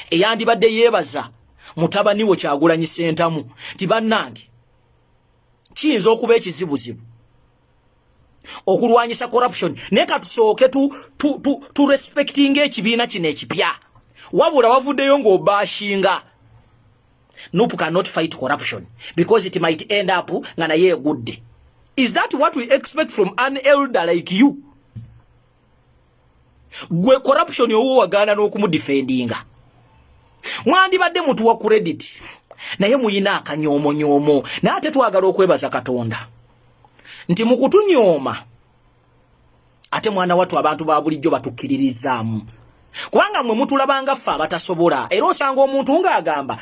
eyandibadde yeebaza mutabani wo Kyagulanyi Ssentamu tibannange kiyinza okuba ekizibuzibu okulwanyisa corruption neka tusooke tu respecting ekibiina kino ekipya wabula wavuddeyo ng'obashinga. Nupu cannot fight corruption because it might end up nga naye egudde. Is that what we expect from an elder like you? Gwe corruption yowo wagana n'okumudefendinga. Mwandibadde mutu wa credit naye muyina akanyoomo naye ate twagala okwebaza Katonda nti mukutunyooma ate mwana watu abantu ba bulijjo batukkiririzaamu kubanga mwe mutulabanga ffe abatasobola era osanga omuntu ng'agamba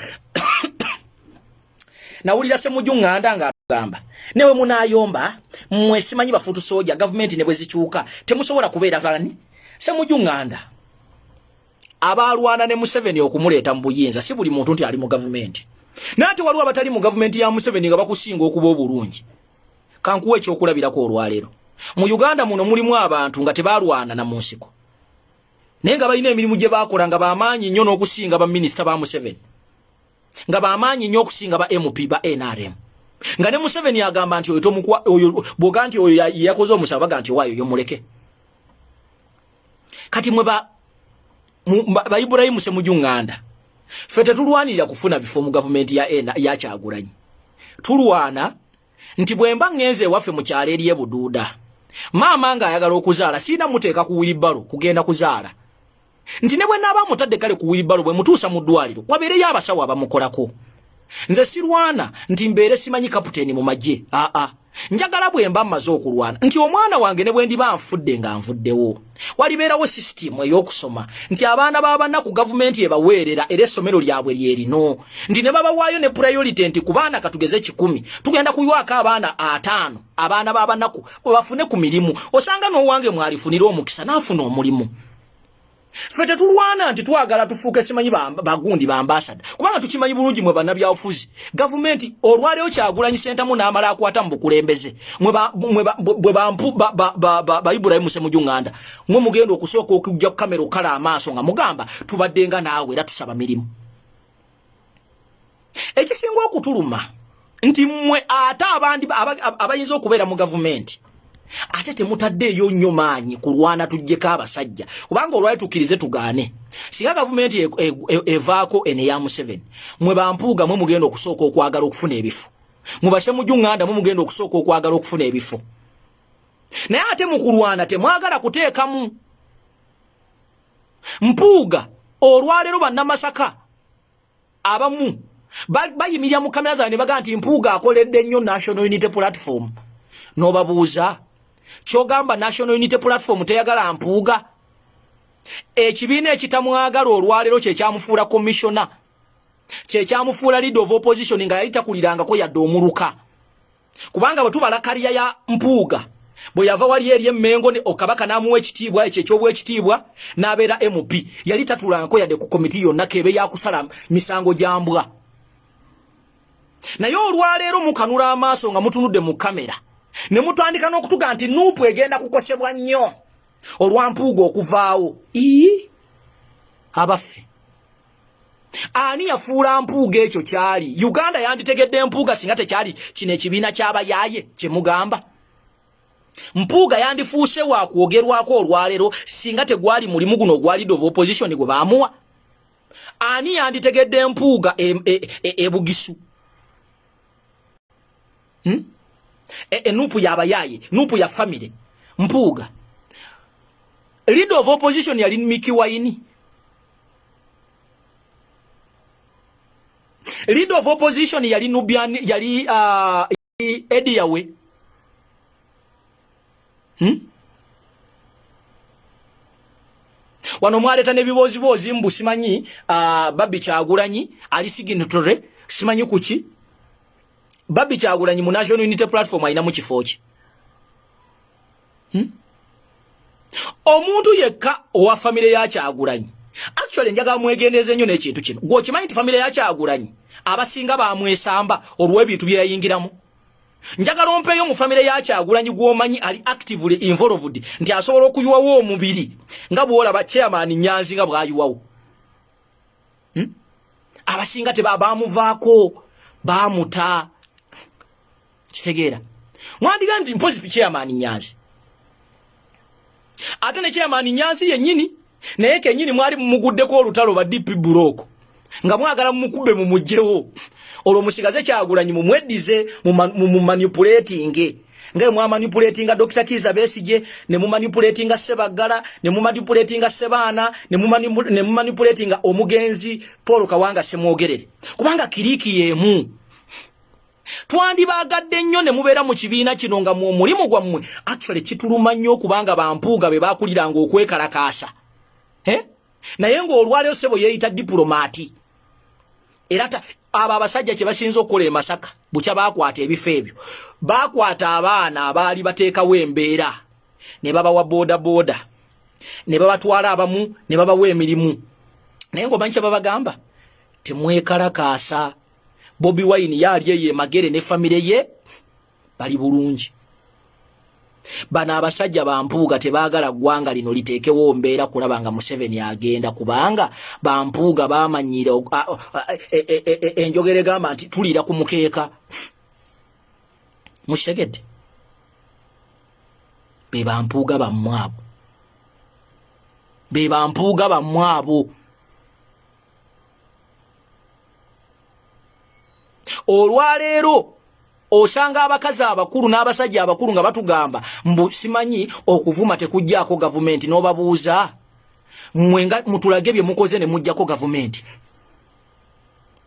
nawulira Ssemujjuŋŋanda ng'agamba newe munaayomba mmwe simanyi Bafutu Soja gavumenti ne bwe zikyuka temusobola kubeera kalani. Ssemujjuŋŋanda abalwana ne Museveni okumuleeta mu buyinza si buli muntu nti ali mu gavumenti naate waliwo abatali mu gavumenti ya Museveni nga bakusinga okuba obulungi. Kankuwa ekyokulabirako olwaleero mu Uganda muno mulimu abantu nga tebalwana na mu nsiko naye nga balina emirimu gye baakola nga bamaanyi nnyo n'okusinga ba minisita ba Museveni nga bamaanyi nnyo okusinga ba MP ba NRM nga ne Museveni agamba nti oyo bwoga nti oyo yakoze omusaba baga nti waayo yomuleke. Kati mwe ba Ibrahim Ssemujjuŋŋanda ffe tetulwanirira kufuna bifo mu gavumenti ya Kyagulanyi tulwana nti bwemba ngenze waffe mu kyalo eri ebuduuda maama ng'ayagala okuzaala siina muteeka ku wilibalo kugenda kuzaala nti ne bwe naaba mutadde kale ku wilibalo bwe mutuusa mu ddwaliro wabeereyo abasawo abamukolako. Nze sirwana nti mbeere simanyi kaputeni mu magye njagala bwemba mmaze okulwana nti omwana wange ne bwe ndiba nfudde nga nvuddewo walibeerawo sisitimu ey'okusoma nti abaana b'abannaku gavumenti ebaweerera era essomero lyabwe lyerino nti ne babawaayo ne priority nti ku baana katugeze 100 tugenda kuywako abaana 5 abaana b'abannaku bafune ku mirimu osanga n'owange mwalifunira omukisa n'afuna omulimu. Ffe tetulwana nti twagala tufuuke simanyi bagundi ba ambassador kubanga tukimanyi bulungi mwe bannabyabufuzi gavumenti olwaleero Kyagulanyi Ssentamu n'amala akwata mu bukulembeze bwe ba Ibrahim Ssemujjuŋŋanda mwe mugenda okusooka okujja ku kamera okala amaaso nga mugamba tubadde nga naawe era tusaba mirimu. Ekisinga okutuluma nti mwe ate abandi abayinza okubeera mu gavumenti ate temutaddeeyo nnyo maanyi kulwana tujjeko abasajja kubanga olwali tukkirize tugaane singa gavumenti evaako ene ya Museveni mwe ba Mpuuga mwe mugenda okusooka okwagala okufuna ebifo mu Ssemujjuŋŋanda mwe mugenda okusooka okwagala okufuna ebifo naye ate mu kulwana temwagala kuteekamu. Mpuuga olwaleero bannamasaka abamu bayimirira mu kamera zaabwe ne bagaa nti Mpuuga akoledde nnyo National Unity Platform n'obabuuza kyogamba National Unity Platform teyagala Mpuuga ekibiina ekitamwagala olwaleero kyekyamufuula commissioner kyekyamufuula leader of opposition nga yali takulirangako yadde omuluka kubanga bwe tubala kaliya ya Mpuuga bwe yava wali eri emmengo ne okabaka n'amuwa ekitiibwa ekyo eky'obwekitiibwa n'abeera MP yali tatulangako yadde ku komiti yonna kebe yakusala misango gya mbwa naye olwaleero mukanula amaaso nga mutunudde mu kamera ne mutandika n'okutuga nti Nuupu egenda kukosebwa nnyo olwa Mpuuga okuvaawo. Abaffe ani yafuula Mpuuga ekyo kyali Uganda yanditegedde Mpuuga singa tekyali kino ekibiina ky'abayaaye kye mugamba. Mpuuga yandifuuse wa kwogerwako olwaleero singa tegwali mulimu guno ogwa leader of opposition gwe baamuwa. Ani yanditegedde Mpuuga ebugisu Nuupu yabayaaye Nuupu ya family Mpuuga leader of opposition yali Miki Waini. Leader of opposition yali Nubian yali Ediyawe. Wano mwaleta nebibozibozi mbu simanyi Babi Kyagulanyi ali signatory simanyi kuki Babi Kyagulanyi mu National Unity Platform ayina mu kifo ki. Omuntu yekka owa family ya Kyagulanyi actually njaga mwegendeze nnyo n'ekintu kino gwe okimanyi nti family ya Kyagulanyi abasinga bamwesamba olw'ebintu bye yayingiramu. Njagala ompeeyo mu family ya Kyagulanyi gw'omanyi ali actively involved nti asobola okuyiwawo omubiri nga bw'olaba chairman Nyanzi nga bw'ayiwawo. abasinga tebamuvaako bamuta kitegeera mwandiga nti mpozi chairman Nyanzi ate ne chairman Nyanzi yennyini naye kennyini mwali mumuguddeko olutalo ba DP Buroko nga mwagala mukube mumujjewo olwo musigaze Kyagulanyi mumweddize mu manipulating nga mwa manipulating Dr. Kiza Besije ne mu manipulating Sebagala ne mu manipulating Sebana ne mu manipulating omugenzi Paul Kawanga semwogerere kubanga kiriki yemu twandibagadde nnyo ne mubeera mu kibiina kino nga mu mulimu gwammwe actually kituluma nnyo kubanga bampuuga be bakuliranga okwekalakaasa naye ng'olwaleero sebo yeeyita diplomati era abo abasajja kye basinza okukola e Masaka bukya baakwata ebifo ebyo baakwata abaana abaali bateekawo embeera ne babawa boda ne babatwala abamu ne babawa emirimu naye ng'omanyi kye babagamba temwekalakaasa Bobi Wine yali ye magere ne famire ye bali bulungi bana abasajja bampuuga tebaagala gwanga lino liteekewo mbeera kulaba nga Museveni agenda kubanga bampuuga bamanyira enjogere gamba nti tulira ku mukeeka mushegedde be bampuuga bammwabo olwaleero osanga abakazi abakulu n'abasajja abakulu nga batugamba mbu simanyi okuvuma tekujjaako gavumenti n'obabuuza mwenga mutulage bye mukoze ne mujjako gavumenti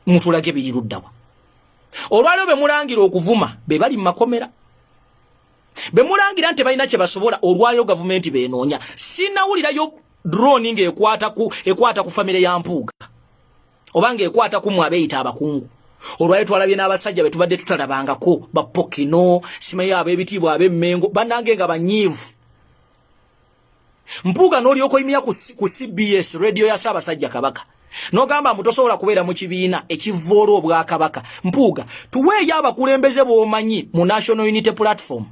mutulage biriruddawa olwaleero be mulangira okuvuma be bali mu makomera be mulangira nti balina kye basobola olwaleero gavumenti beenoonya sinawulirayo drone ng'ekwata ku famire ya Mpuuga obanga ekwata ku mwe abeeyita abakungu olwaleero twalabye n'abasajja be tubadde tutalabangako bapokino simayo ab'ebitiibwa ab'emmengo bannange nga banyiivu Mpuuga n'olyoka oyimira ku CBS radio ya Ssaabasajja Kabaka n'ogamba mutosobola kubeera mu kibiina ekivvoola obwakabaka Mpuuga tuweeyo abakulembeze b'omanyi mu National Unity Platform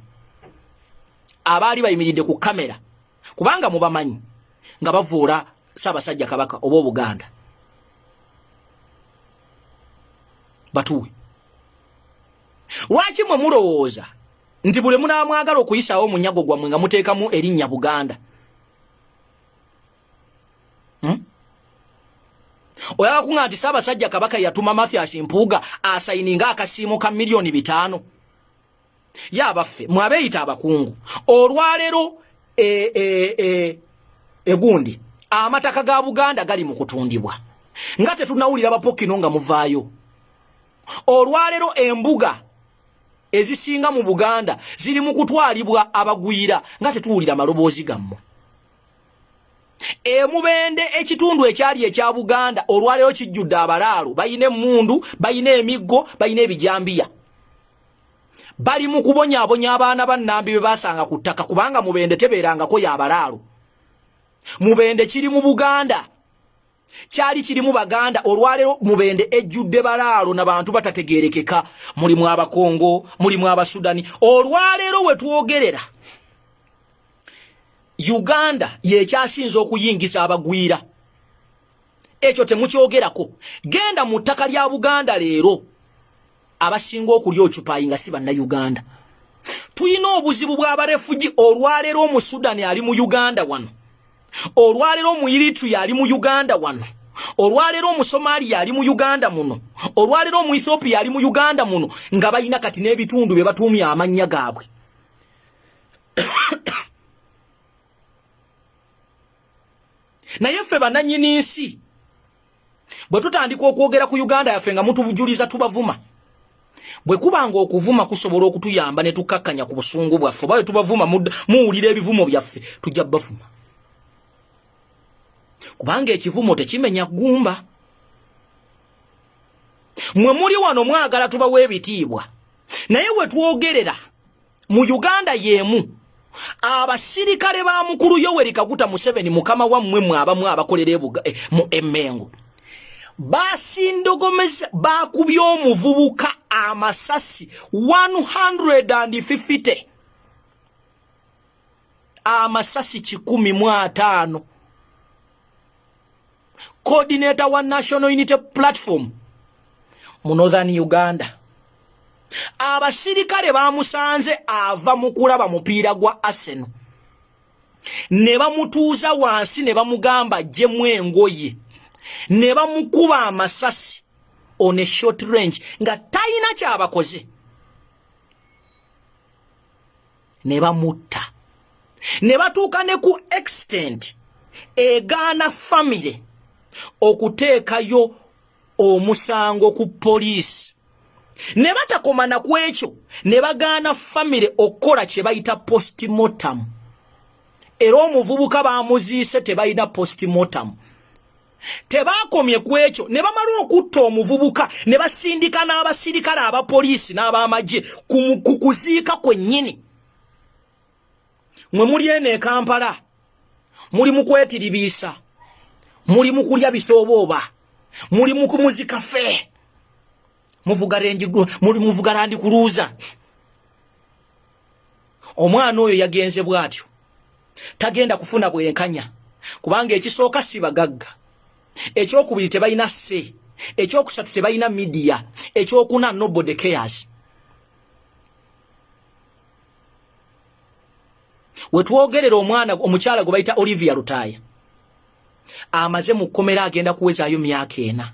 abaali bayimiridde ku kamera kubanga mubamanyi nga bavvoola Ssaabasajja Kabaka oba Obuganda batuwe lwaki mwe mulowooza nti bule munaamwagala okuyisaawo munyago gwammwe nga muteekamu erinnya Buganda oyala kunga nti Ssaabasajja Kabaka yatuma Mathias Mpuuga asayininga akasiimo ka $5,000,000 yabaffe mwabeeyita abakungu olwaleero egundi amataka ga Buganda gali mu kutundibwa nga tetunawulira bapokino nga muvaayo olwaleero embuga ezisinga mu Buganda ziri mu kutwalibwa abagwira nga tetuwulira maloboozi gammwe Mubende ekitundu ekyali ekya Buganda olwaleero kijjudde abalaalo bayina emmundu bayina emiggo bayina ebijambiya bali mu kubonyaabonya abaana bannambi be basanga ku ttaka kubanga Mubende tebeerangako y'abalaalo Mubende kiri mu Buganda kyali kirimu Baganda olwaleero Mubende ejjudde balaalo n'abantu batategeerekeka mulimu Abakongo mulimu Abasudani olwaleero we twogerera Uganda yekyasinza okuyingiza abagwira ekyo temukyogerako genda mu ttaka lya Buganda leero abasinga okulya ocupayi nga si bannayuganda tuyina obuzibu bw'abarefugi olwaleero mu Sudani ali mu Uganda wano olwaleero mu Eritrea ali mu Uganda wano olwaleero mu Somalia ali mu Uganda muno olwaleero mu Ethiopia ali mu Uganda muno nga bayina kati n'ebitundu bye batuumya amannya gaabwe naye ffe bannannyini nsi bwe tutandika okwogera ku Uganda yaffe nga mutubujuliza tubavuma bwe kubanga okuvuma kusobola okutuyamba ne tukakkanya ku busungu bwaffe oba bwe tubavuma muwulira ebivumo byaffe tujja bafuma kubanga ekivumo tekimenya ggumba mwe muli wano mwagala tubawe ebitiibwa naye we twogerera mu Uganda yeemu abasirikale ba mukulu Yoweri Kaguta Museveni mukama wammwe mwabamu abakolera mu Emmengo basindogomeza bakubye omuvubuka amasasi 150 amasasi 15 coordinator wa National Unity Platform mu Northern Uganda. Abasirikale bamusanze ava mu kulaba mupiira gwa Arsenal. Ne bamutuuza wansi ne bamugamba jjemu engoye. Ne bamukuba amasasi on a short range nga talina kyabakoze. Ne bamutta. Ne batuuka ne ku extent egaana family okuteekayo omusango ku police. Ne batakoma na kwekyo ne bagaana family okukola kye bayita postmortem. Era omuvubuka bamuziise tebalina postmortem. Tebakomye kwekyo ne bamala okutta omuvubuka ne basindika n'abasirikale abapoliisi n'abamagye kukuziika kwennyini. Mwe muli ene Kampala muli mu kwetiribiisa, muli mu kulya bisooba, muli mu kumuzika fe, muvuga renji, muli muvuga landi kuluuza. Omwana oyo yagenze bw'atyo tagenda kufuna bwenkanya kubanga ekisooka si bagagga, ekyokubiri tebalina sse, ekyokusatu tebalina media, ekyokuna nobody cares. Wetwogerera omwana omukyala gwe bayita Olivia Rutaya amaze mu kkomera agenda kuwezaayo myaka 4.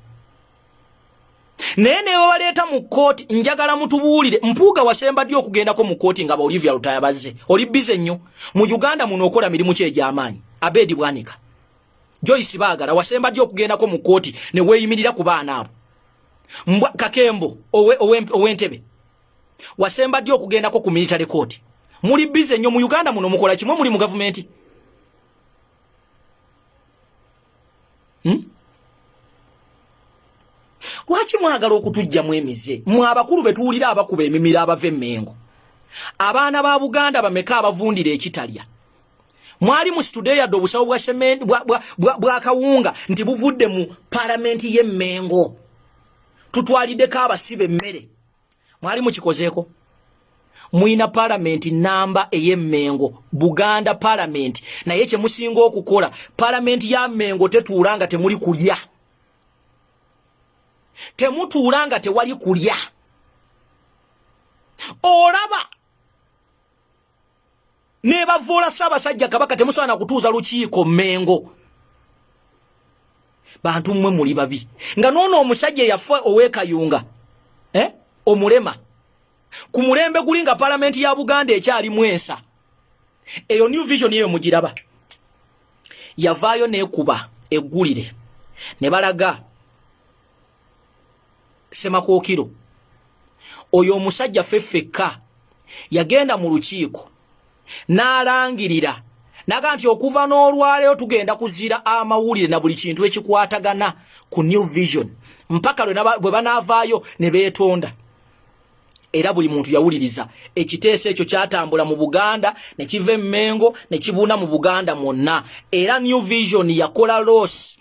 Naye ne baleeta mu kkooti, njagala mutubuulire Mpuuga wasemba ddi okugendako mu kkooti nga ba Olivia Rutaya bazze. Oli bize nnyo mu Uganda muno okola mirimu ki egy'amaanyi. Abedi Bwanika, Joyce Baagala wasemba ddi okugendako mu kkooti ne weeyimirira ku baana abo. Mbwa Kakembo ow'Entebe wasemba ddi okugendako ku military court. Muli bize nnyo mu Uganda muno mukola kimwe, muli mu gavumenti. Lwaki mwagala okutujjamu emize? Mwe abakulu betuwulira abakuba emimira abava Emmengo. Abaana ba Buganda bameka abavundira ekitalya. Mwali mu studio yadde obusawo bwa semendi bwa kawunga nti buvudde mu parliamenti y'Emmengo. Tutwaliddeko abasibe emmere. Mwali mukikozeeko? Muina parliament namba ey'Emmengo, Buganda parliament. Naye kye musinga okukola, parliament ya Mmengo tetuulanga temuli kulya. Temutuulanga tewali kulya. Olaba ne bavoola Ssaabasajja Kabaka temusobola kutuuza lukiiko Mmengo. Bantu mmwe muli babi. Nga noono omusajja yafa ow'Ekayunga, omulema. Ku mulembe gulinga parliament ya Buganda ekyali mwensa. Eyo New Vision yeyo mugiraba. Yavaayo neekuba eggulire. Ne balaga Semakookiro. Oyo omusajja feffekka yagenda mu lukiiko n'alangirira naga nti okuva n'olwaleero tugenda kuzira amawulire na buli kintu ekikwatagana ku New Vision mpaka bwe banaavaayo ne beetonda. Era buli muntu yawuliriza ekiteeso ekyo kyatambula mu Buganda ne kiva Emmengo ne kibuna mu Buganda mwonna. Era New Vision yakola loss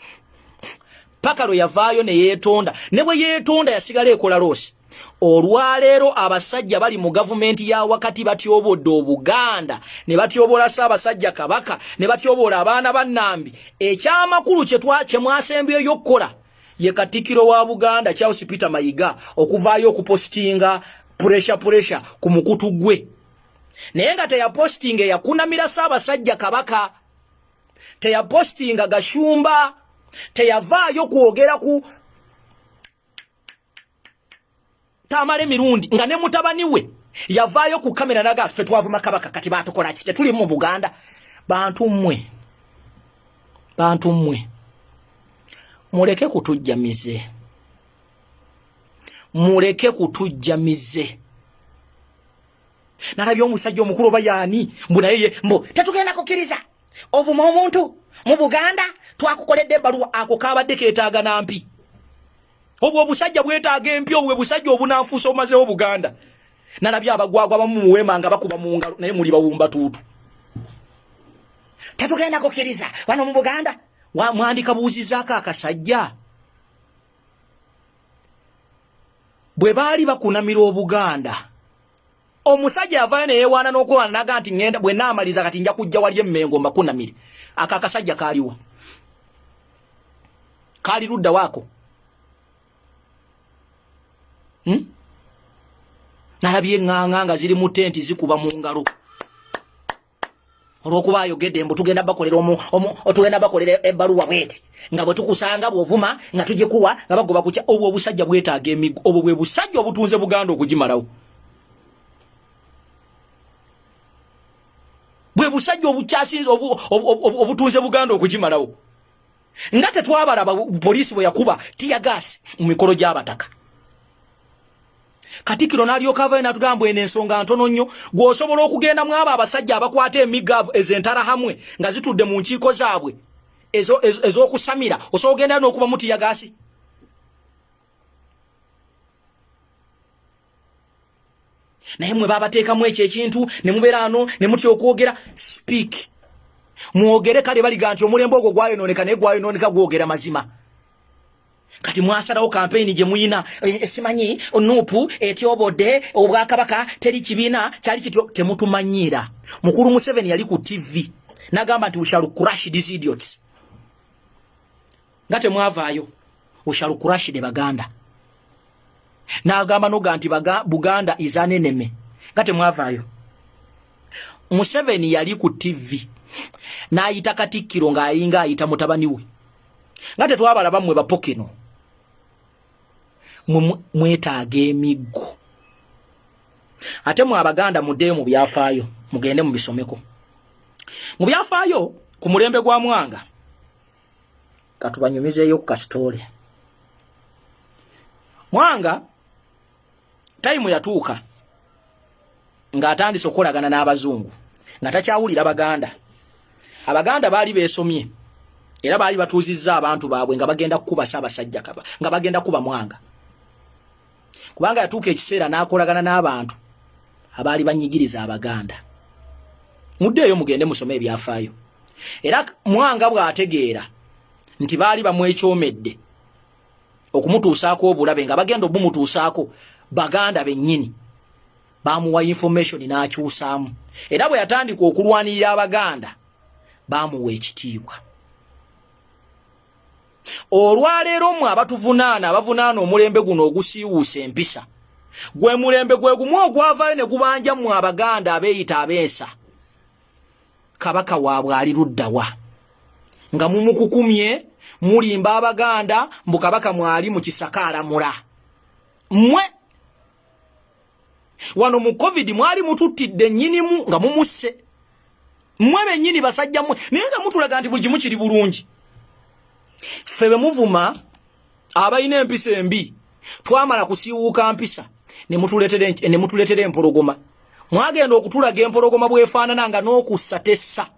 paka lwe yavaayo ne yeetonda. Ne bwe yeetonda yasigala ekola loss. Olwaleero abasajja bali mu gavumenti ya wakati batyobodde Obuganda ne batyobola Ssaabasajja Kabaka ne batyobola abaana ba Nnambi. Ekyamakulu kye mwasembyeyo okukola ye Katikkiro wa Buganda Charles Peter Mayiga okuvaayo okupostinga pressure ku mukutu gwe. Naye nga teyapostinga yakunamira Ssaabasajja Kabaka, teyapostinga Gashumba, teyavaayo kwogera ku Tamale Mirundi nga ne mutabani we yavaayo ku kamera naga ffe twavuma Kabaka kati batukola kite tuli mu Buganda. Bantu mmwe muleke kutujjamize. Muleke kutujjamize. Nalabye omusajja omukulu bayani mbuna yeye mbo tetugenda kukkiriza ovuma omuntu mu Buganda twakukoledde ebbaluwa ako kabadde keetaaga nampi. Obwo obusajja bwetaaga empi, obwo busajja obunanfuusa omazeewo Buganda. Nalabye abagwagwa bamu muweema nga bakuba mu ngalo naye muli bawumba tuutu. Tetugenda kukkiriza wano mu Buganda. Mwandika buuzizaako akasajja bwe baali bakunamira Obuganda. Omusajja yavaayo ne yeewaana n'okwewaana naga nti ngenda bwe naamaliza kati nja kujja wali Emmengo mbakunamire. Akakasajja kaaliwa? Kaali ludda waako? Nalabye nganga ziri mu tenti zikuba mu ngalo. Olwokuba ayogedde mbu tugenda bakolera otugenda bakolera ebbaluwa bweti nga bwe tukusanga bwovuma nga tujje kuwa nga bagoba kutya obwo obusajja bwetaaga emigo obwo bwe busajja obutunze Buganda okugimalawo. Bwe busajja obukyasinze obutunze Buganda okugimalawo. Nga tetwabalaba poliisi bwe yakuba tear gas mu mikolo gy'abataka. Katikiro nalyoka ava n'atugamba eno ensonga ntono nnyo gw'osobola okugenda mu abo abasajja abakwata emigavu ezentara hamwe nga zitudde mu nkiiko zaabwe ez'okusamira osobola okugenda n'okuba mu tear gas. Naye mwe babateekamu ekyo ekintu ne mubeera ano ne mutya okwogera speak. Mwogere kale baliga nti omulembe ogwo gwayonooneka naye gwayonooneka gwogera mazima. Kati mwasalawo campaign gye muyina simanyi onupu etyobodde obwakabaka teri kibiina kyali kityo temutumanyira. Mukulu Museveni yali ku TV nagamba nti we shall crush these idiots. Ngate mwavaayo we shall crush the Baganda. Nagamba noga nti Buganda is an enemy. Ngate mwavaayo. Museveni yali ku TV n'ayita Katikkiro ng'ayinga ayita mutabani we. Ngate twabalaba mmwe bapokeno. Mwetaaga emiggo. Ate mwe Abaganda muddeyo mu byafaayo mugende mu bisomeko. Mu byafaayo ku mulembe gwa Mwanga katubanyumizeeyo ku kasitole. Mwanga time yatuuka ng'atandise okukolagana n'Abazungu nga takyawulira Baganda. Abaganda baali beesomye era baali batuuzizza abantu baabwe nga bagenda kukuba Ssaabasajja Kaba nga bagenda kuba Mwanga. Kubanga yatuuka ekiseera n'akolagana n'abantu abaali banyigiriza Abaganda. Muddeeyo mugende musome ebyafaayo. Era Mwanga bw'ategeera nti baali bamwekyomedde okumutuusaako obulabe nga bagenda obumutuusaako Baganda bennyini bamuwa information n'akyusaamu. Era bwe yatandika okulwanirira Abaganda bamuwa ekitiibwa. Olwaleero mwe abavunaana omulembe guno ogusiiwuusa empisa gwe mulembe gwe gumu ogwavaayo ne gubanja mu Abaganda abeeyita abeesa. Kabaka waabwe ali luddawa nga mumukukumye mulimba Abaganda mbu Kabaka mwali mu Kisaka alamula. Mmwe wano mu COVID mwali mututtidde nnyinimu nga mumusse. Mmwe bennyini basajja mmwe naye nga mutulaga nti buli kimu kiri bulungi. Ffe be muvuma abalina empisa embi twamala kusiiwuuka mpisa ne mutuleetera empologoma. Mwagenda okutulaga empologoma bwefaanana nga n'okussa tessa.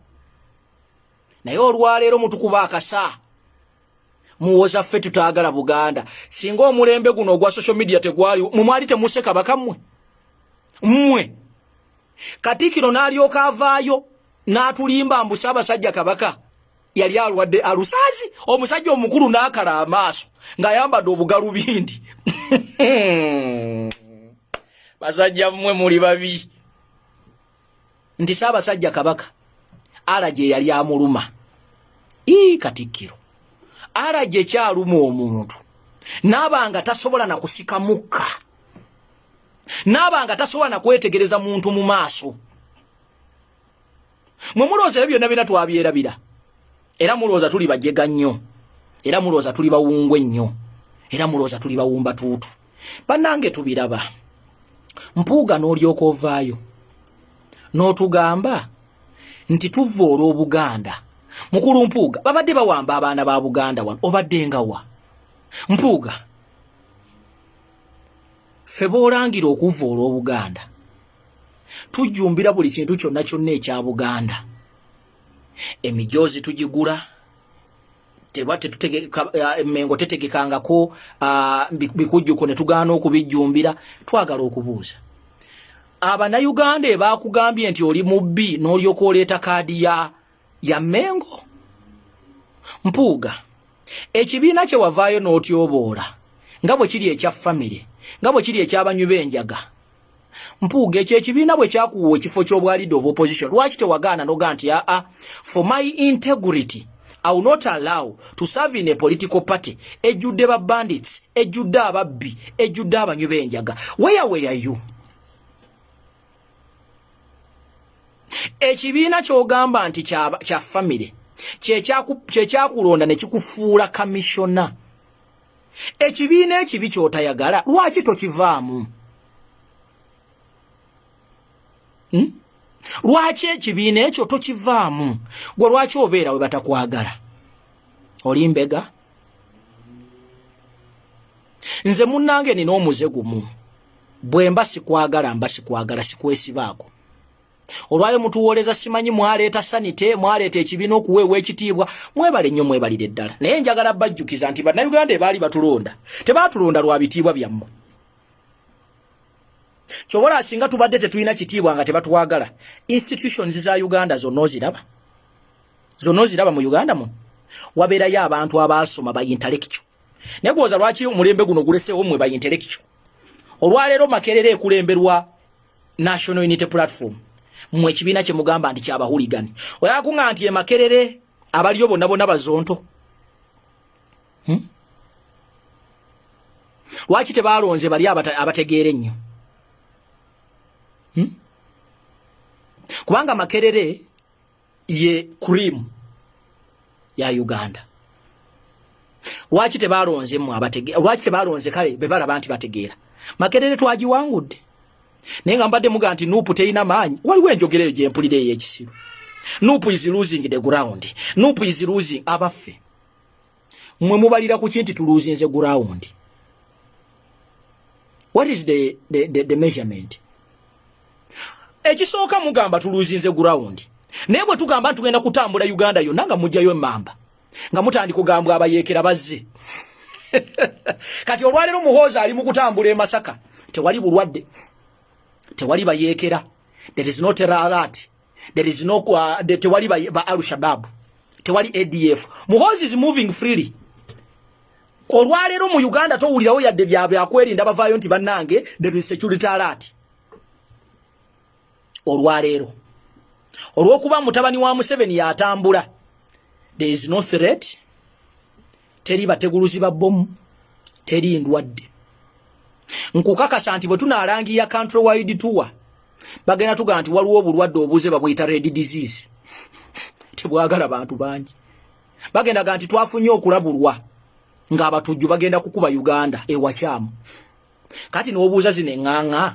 Naye olwaleero mutukuba akasa muwoza ffe tutaagala Buganda. Singa omulembe guno ogwa social media tegwali mwali temuse Kabaka mmwe. Katikkiro n'alyoka avaayo n'atulimba mbu Ssaabasajja Kabaka yali alwadde alusaazi. Omusajja omukulu n'akala amaaso ng'ayambadde obugalubindi. Basajja mmwe muli babi. Nti Ssaabasajja Kabaka alaje yali amuluma. Katikkiro alaje kyaluma omuntu n'abanga tasobola na kusika mukka, n'abanga tasobola na kwetegereza muntu mu maaso. Mwe mulowooza byonna bina twabyerabira. Era mulowooza tuli bajjega nnyo. Era mulowooza tuli bawungwe nnyo. Era mulowooza tuli bawumba tuutu. Bannange tubiraba. Mpuuga n'olyoka ovaayo n'otugamba nti tuva olw'Obuganda. Mukulu Mpuuga babadde bawamba abaana ba Buganda wano obadde nga wa? Mpuuga ffe boolangira okuva olw'Obuganda tujjumbira buli kintu kyonna kyonna ekya Buganda. Emijoozi tugigula emmengo tetegekangako bikujjuko ne tugaana okubijjumbira. Twagala okubuuza Abanayuganda bakugambye nti oli mubbi n'olyoka oleeta kaadi ya Mmengo. Mpuuga ekibiina kye wavaayo n'otyoboola nga bwe kiri ekya famire nga bwe kiri eky'abanywi b'enjaga. Mpuuga ekyo ekibiina bwe kyakuwa ekifo ky'obwa leader of opposition lwaki tewagaana noga nti for my integrity I will not allow to serve in a political party. Ejjude ba bandits, ejjude ababbi, ejjude abanywi b'enjaga. Where were you? Ekibiina ky'ogamba nti kya family kyekyakulonda ne kikufuula commissioner. Ekibiina ekibi ky'otayagala lwaki tokivaamu? Lwaki ekibiina ekyo tokivaamu? Gwe lwaki obeera we batakwagala? Oli mbega? Nze munnange nina omuze gumu. Bwe mba sikwagala mba sikwagala, sikwesibaako. Olwale mutuwoleza simanyi mwaleeta sanite, mwaleeta ekibiina okuweebwa ekitiibwa, mwebale nnyo mwebalire ddala. Naye njagala bajjukiza nti bannayuganda baali batulonda, tebaatulonda lwa bitiibwa byammwe. Kyobola singa tubadde tetulina kitiibwa nga tebatuwagala, institutions za Uganda zonna oziraba? Zonna oziraba mu Uganda mu? Wabeerayo abantu abaasoma ba intellectual. Naye gwoza lwaki omulembe guno guleseewo mmwe ba intellectual? Olwaleero Makerere ekulemberwa National Unity Platform. Mwe kibiina kye mugamba nti kyabahuligani. Oyakunga nti Makerere abaliyo bonna bazonto. Lwaki tebalonze bali abategeere nnyo? Kubanga Makerere ye cream ya Uganda. Lwaki tebalonze mu abategeera? Lwaki tebalonze kale bebalaba nti bategeera? Makerere twagiwangudde. Nenga mbadde muga nti Nuupu teina maanyi. Waliwo enjogereyo gye mpulire y'ekisiru. Nuupu is losing the ground. Nuupu is losing abaffe. Mwe mubalira ku kinti tuluzinze ground. What is the measurement? Ekisooka mugamba tuluzinze ground. Naye bwe tugamba tugenda kutambula Uganda yonna nga mujjayo emmamba. Nga mutandika kugambwa abayeekera bazze. Kati olwaleero muhooza ali mu kutambula e Masaka. Tewali bulwadde. Tewali bayeekera. There is no terror alert. There is no tewali ba Al-Shabaab. Tewali ADF. Muhoozi is moving freely. Olwaleero mu Uganda towulirawo yadde byabwe akwerinda bavaayo nti bannange there is security alert. Olwaleero olw'okuba mutabani wa Museveni yatambula, there is no threat. Teri bateguluzi ba bomu, teri ndwadde. Nkukakasa nti bwe tunaalangira country wide tour bagenda tuga nti waliwo obulwadde obuze babuyita red disease. Tebwagala bantu bangi. Bagenda ga nti twafunye okulabulwa ng'abatujju bagenda kukuba Uganda ewakyamu. Kati n'obuuza zino eŋŋaŋŋa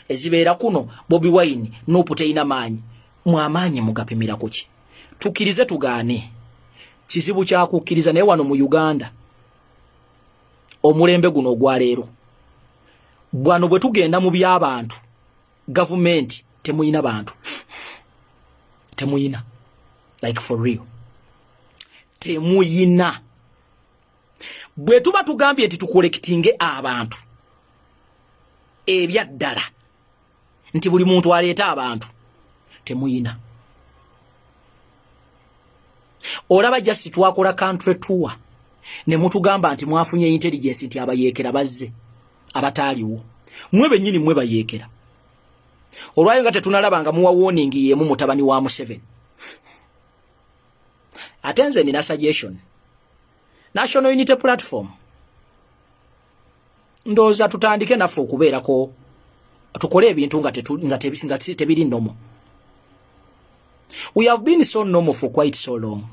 ezibeera kuno Bobi Wine Nuupu teina maanyi. Mwamaanyi mugapimira kuki? Tukkirize tugaane. Kizibu kyakukkiriza naye wano mu Uganda omulembe guno ogwaleero bwano bwe tugenda mu by'abantu government temuyina bantu. Temuyina. Like for real. Temuyina. Bwe tuba tugambye nti tukolektinge abantu ebyaddala nti buli muntu aleeta abantu temuyina. Olaba just twakola country tour ne mutugamba nti mwafunye intelligence nti abayeekera bazze abataaliwo. Mwe bennyini mwe bayeekera. Olwayo nga tetunalabanga muwa warning yemu mutabani wa Museveni. Atenze nina suggestion. National Unity Platform. Ndoza tutandike naffe okubeerako tukole ebintu nga tebiri normal. We have been so normal for quite so long.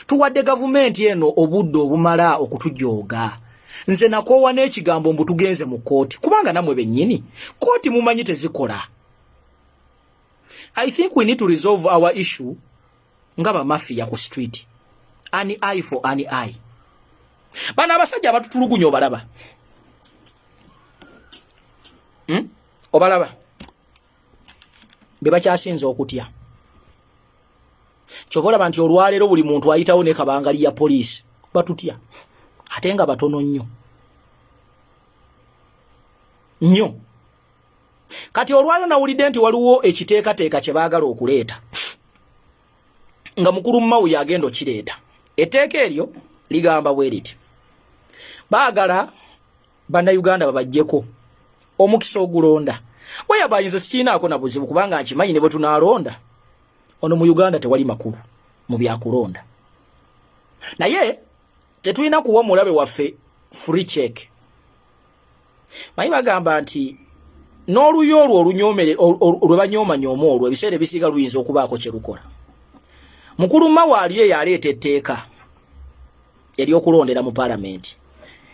Tuwadde government eno obudde obumala okutujooga. Nze nakoowa n'ekigambo mbu tugenze mu kooti kubanga namwe bennyini kooti mumanyi tezikola. I think we need to resolve our issue nga ba mafia ku street. An eye for an eye. Bana abasajja abatutulugunya obalaba. Obalaba. Beba kyasinze okutya. Kyovola bantu olwaleero buli muntu ayitawo ne kabangali ya police batutya. Ate nga batono nnyo. Nnyo. Kati olwaleero nawulidde nti waliwo ekiteekateeka kye baagala okuleeta. Nga mukulu Mmawu yagenda okireeta. Etteeka eryo ligamba bwe liti. Baagala bannayuganda babajjeko omukisa ogulonda. Bwe yabayinza sikiinaako na buzibu kubanga nkimanyi ne bwe tunaalonda. Ono mu Uganda tewali makulu mu byakulonda. naye tetulina kuwa mulabe waffe free check. Mayi bagamba nti n'oluyo olwo olunyomere lwe banyoomanyoma olwo ebiseera ebisiga luyinza okubaako kye lukola. Mukulu Mawaliye yaleeta etteeka ery'okulondera mu Parliament.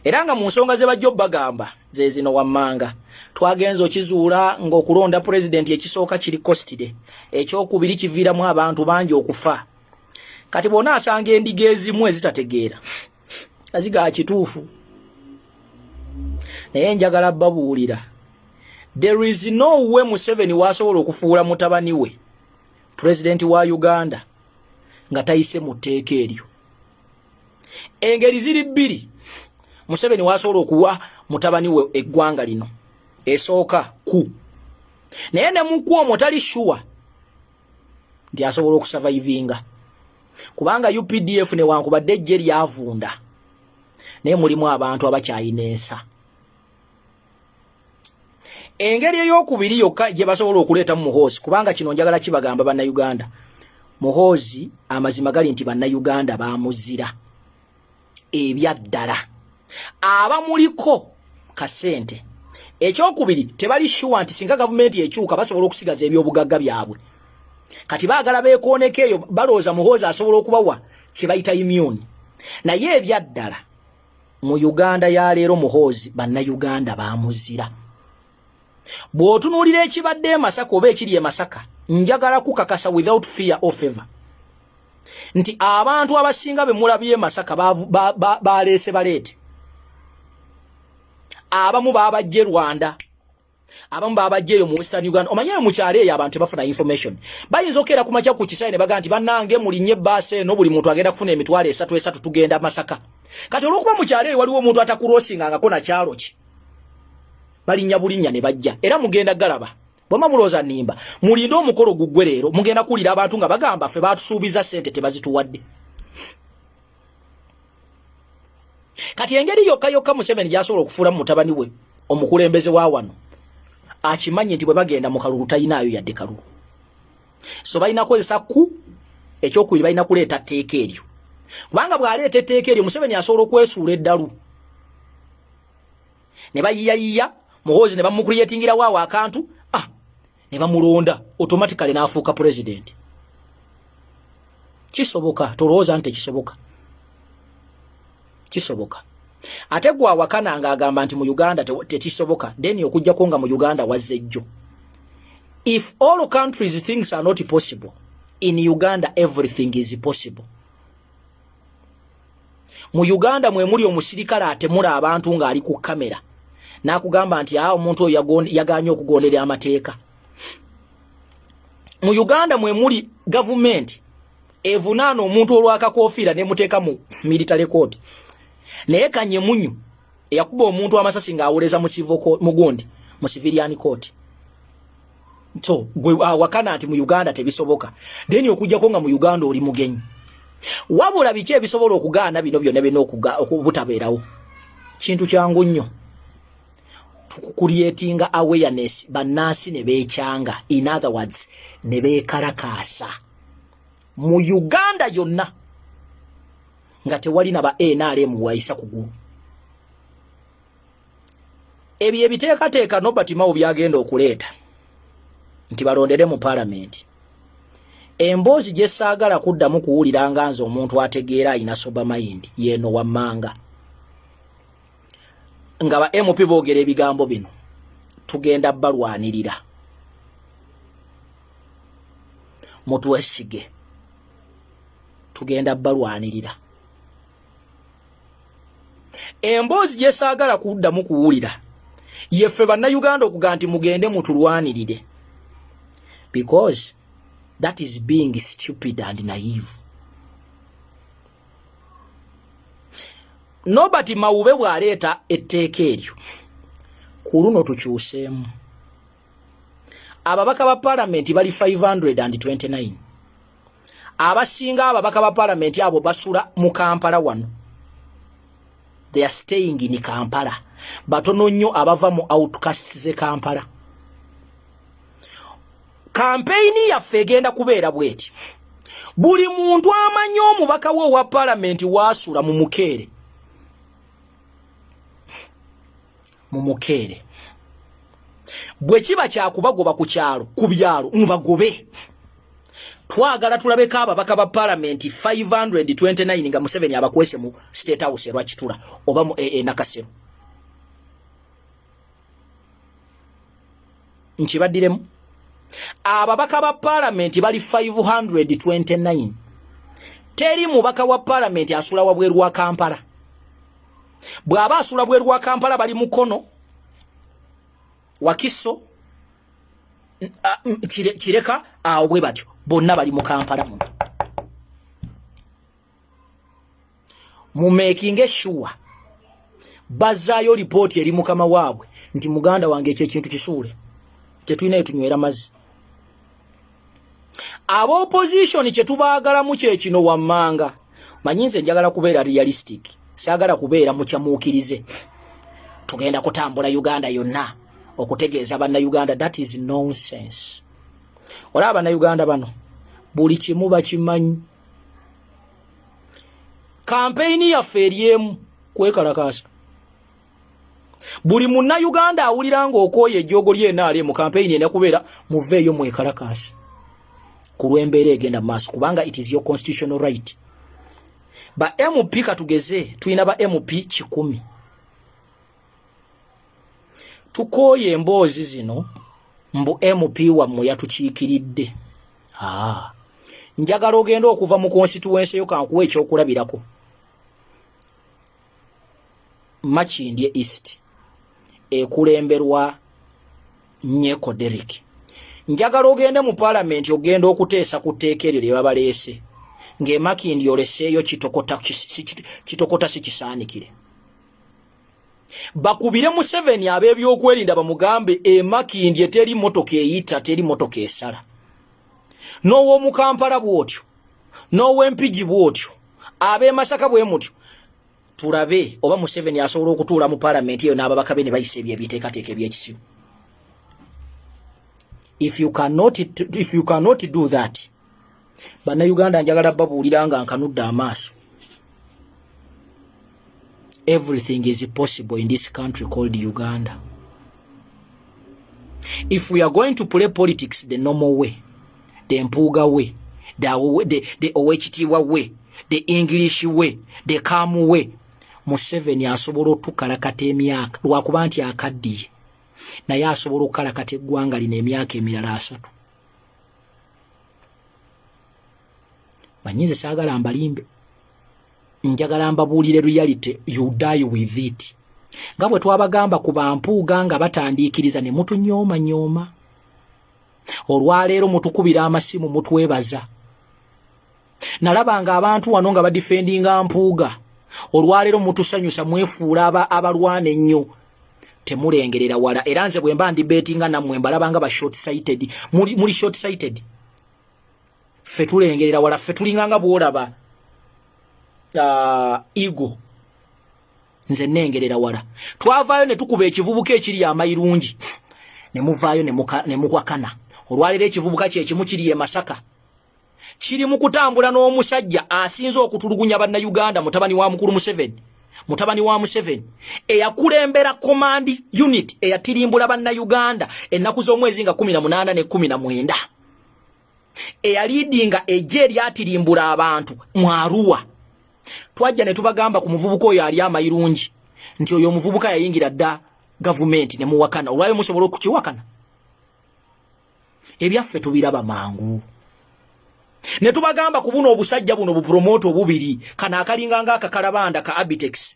Era nga mu nsonga ze bajja bagamba ze zino wammanga. Twagenza okizuula ng'okulonda president ekisooka kiri costide. Ekyokubiri kiviiramu abantu bangi okufa. Kati bona asanga endiga ezimu ezitategeera. Aziga kituufu. Naye njagala babuulira. There is no way Museveni wasobola okufuula mutabani we president wa Uganda nga tayise mu tteeka eryo. Engeri ziri bbiri Museveni wasobola okuwa mutabani we eggwanga lino. Esooka ku. Naye ne muku omwo tali sure nti asobola okusurvivinga. Kubanga UPDF ne wankubadde ejje lyavunda. Naye mulimu abantu abakyayina ensa. Engeri ey'okubiri yokka gye basobola okuleeta mu Muhoozi, kubanga kino njagala kibagamba bannayuganda. Muhoozi amazima gali nti bannayuganda baamuzira ebyaddala. Abamuliko kasente. Ekyokubiri tebali sure nti singa gavumenti ekyuka basobola okusigaza ebyobugagga byabwe. Kati baagala beekooneka eyo balooza Muhoozi asobola okubawa kye bayita immune. Naye ebyaddala mu Uganda ya leero Muhoozi bannayuganda baamuzira. Bw'otunuulira ekibadde e Masaka oba ekiri e Masaka, njagala kukakasa without fear or favor nti abantu abasinga be mulabye e Masaka baleese baleete. Abamu babajje Rwanda, abamu babajjeyo mu Western Uganda. Omanyayo mu kyalo eyo abantu bafuna information. Bayinza okera ku makya ku kisayi ne baga nti bannange mulinye bbaasi eno buli muntu agenda kufuna emitwalo esatu tugenda Masaka. Kati olw'okuba mu kyalo eyo waliwo omuntu atakuroosingangako na kyalo ki, balinnya bulinnya ne bajja. Era mugenda galaba bwama mulooza nnimba mulinde omukolo guggwe leero mugenda kulira abantu nga bagamba ffe baatusuubiza ssente tebazituwadde. Kati engeri yokka Museveni gy'asobola okufuula mu mutabani we omukulembeze wa wano akimanyi nti bwe bagenda mu kalulu tayinaayo yadde kalulu. So balina kozesa ku ekyokubiri balina kuleeta tteeka eryo. Kubanga bw'aleeta etteeka eryo Museveni asobola okwesuula eddalu. Ne bayiyayiya Muhoozi ne bamukuriyetingirawo awo akantu ne bamulonda automatically n'afuuka president. Kisoboka, tolowooza nti kisoboka. Kisoboka. Ate gwa wakana nga agamba nti mu Uganda tekisoboka, then okujjako nga mu Uganda wazze jjo. If all countries things are not possible, in Uganda everything is possible. Mu Uganda mwe muli omusirikale atemula abantu nga ali ku kamera n'akugamba nti omuntu oyo yaganye okugondera amateeka. Mu Uganda mwe muli government evunaana omuntu olw'akakofiira ne muteeka mu military court. Naye Kanyemunyu eyakuba omuntu amasasi ng'awoleza mu civil court, mugondi mu civilian court. So gwe wakana nti mu Uganda tebisoboka, then okujjako nga mu Uganda oli mugenyi. Wabula biki ebisobola okugaana bino byonna bino okubutabeerawo? Kintu kyangu nnyo. Tukucreatinga awareness bannansi ne beekyanga, in other words ne beekalakaasa mu Uganda yonna nga tewali na ba NRM wayisa kugulu. Ebyo ebiteekateeka Nobert Mao byagenda okuleeta nti balondere mu Parliament. Emboozi gye saagala kuddamu kuwulira nga nze omuntu ategeera ayina sober mind yeeno wammanga. Nga ba MP boogera ebigambo bino tugenda balwanirira. Mutuwesige tugenda balwanirira. Emboozi gye saagala kuddamu kuwulira yeffe bannayuganda okuga nti mugende mutulwanirire, because that is being stupid and naive. Nobert Mawube bw'aleeta etteeka eryo ku luno tukyuseemu. Ababaka ba Parliament bali 529. Abasinga ababaka ba Parliament abo basula mu Kampala wano. They are staying in Kampala. Batono nnyo abava mu outcasts ze Kampala. Campaign yaffe egenda kubeera bweti. buli muntu amanyi omubaka we wa parliament wasula mu mukeere bwe kiba kyakubagoba ku kyalo ku byalo mubagobe. Twagala tulabeko ababaka ba parliament 529 nga Museveni abakwese mu State House erwa Kitula oba mu Nakasero. Nkibaddiremu ababaka ba parliament bali 529. Teri mubaka wa parliament asula wabweru wa Kampala. Bw'aba asula bweru wa Kampala bali mukono Wakiso kireka bwe batyo bonna bali mu Kampala muno. Mu making sure bazaayo report eri mukama waabwe nti muganda wange ekintu kisuule tetulina etunywera mazzi. Abo opposition kyetubaagala mu kino wammanga manyinze njagala kubeera realistic, saagala kubeera mukyamuukirize tugenda kutambula Uganda yonna okutegeeza banna Uganda. That is nonsense. Olaba banna Uganda bano buli kimu bakimanyi. Campaign yaffe eryemu kwekalakasa. Buli munna Uganda awuliranga okooye ejjogo lyenaale mu campaign ene kubeera muveeyo mwekalakasa ku lw'embeera egenda maaso kubanga it is your constitutional right. Ba MP katugeze tuyina ba MP 10. Tukoye emboozi zino mbu MP wammwe yatukiikiridde. Njagala ogenda okuva mu constituency yo kankuwa ekyokulabirako. Makindye East ekulemberwa Nyeko Derek. Njagala ogende mu parliament ogenda okuteesa ku tteeka eryo lye babaleese ng'Emakindye oleseeyo kitokota si kisaanikire. Bakubire Museveni ab'ebyokwerinda bamugambe Emakindye teri motoka eyita teri motoka esala. N'ow'omu Kampala bw'otyo n'ow'Empigi bw'otyo ab'eMasaka bwe mutyo. Tulabe oba Museveni asobola okutuula mu parliament eyo n'ababaka be ne bayisa ebiteekateeka eby'ekisibo. If you cannot do that, banna Uganda njagala babuulira nga nkanudde amaaso. Everything is possible in this country called Uganda. If we are going to play politics the normal way, the Mpuuga way, the Owekitiibwa way, the English way, the calm way, Museveni asobola otukalakata emyaka lwakuba nti akaddiye naye asobola okukalakata eggwanga lino emyaka emirala 3. Banyinze saagala mbalimbe, njagala mbabuulire reality, you die with it. Nga bwe twabagamba ku Bampuuga nga batandiikiriza ne mutunyooma. Olwaleero mutukubira amasimu mutwebaza. Nalabanga abantu wano nga badifendinga Mpuuga. Olwaleero mutusanyusa mwefuula abalwana ennyo. Temulengerera wala. Era nze bwe mba ndibetinga nammwe mbalabanga ba short sighted. Muli short sighted. Ffe tulengerera wala, ffe tulinganga bwolaba ego. Nze nengerera wala. Twavaayo ne tukuba ekivubuka ekiri amayirungi. Ne muvaayo ne mukwakana. Olwaleero ekivubuka kye kimu kiri e Masaka. Kiri mu kutambula n'omusajja asinze okutulugunya banna Uganda mutabani wa mukulu Museveni. Eyakulembera command unit eyatirimbula banna Uganda ennaku z'omwezi nga 18 ne 19. Eyalidinga ejje eryatirimbula abantu mu Arua. Twajja ne tubagamba ku muvubuka oyo ali amayirungi nti oyo omuvubuka yayingira dda government ne muwakana. Olwayo musobola okukiwakana. Ebyaffe tubiraba mangu. Ne tubagamba ku buno obusajja buno bupromote obubiri kana akalinga nga akakalabanda ka Abitex.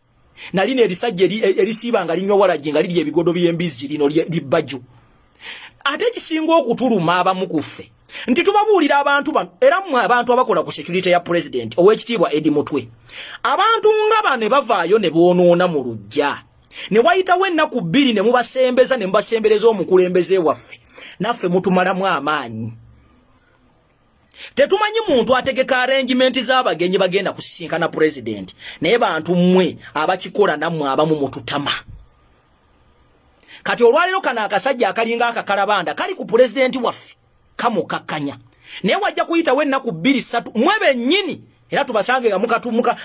Naline erisajja erisiba nga linywa walaje nga liri ebigodo by'embizi lino libaju. Ate kisinga okutuluma abamu kuffe. Nti tubabuulira abantu bano era mmwe abantu abakola ku security ya president Owekitiibwa Edi Mutwe. Abantu nga bane bavaayo ne boonoona mu lujja. Ne wayitawo ennaku 2 ne mubasembeza ne mubasembereza omukulembeze waffe. Naffe mutumalamu amaanyi. Tetumanyi muntu ategeka arrangement z'abagenyi bagenda kusisinkana president. Naye bantu mmwe abakikola nammwe abamu mututama. Kati olwaleero kana akasajja akalinga akakalabanda kali ku president waffe kamukakkanya. ne wajja kuyita wenna ku 2-3 mwebe nnyini era tubasange nga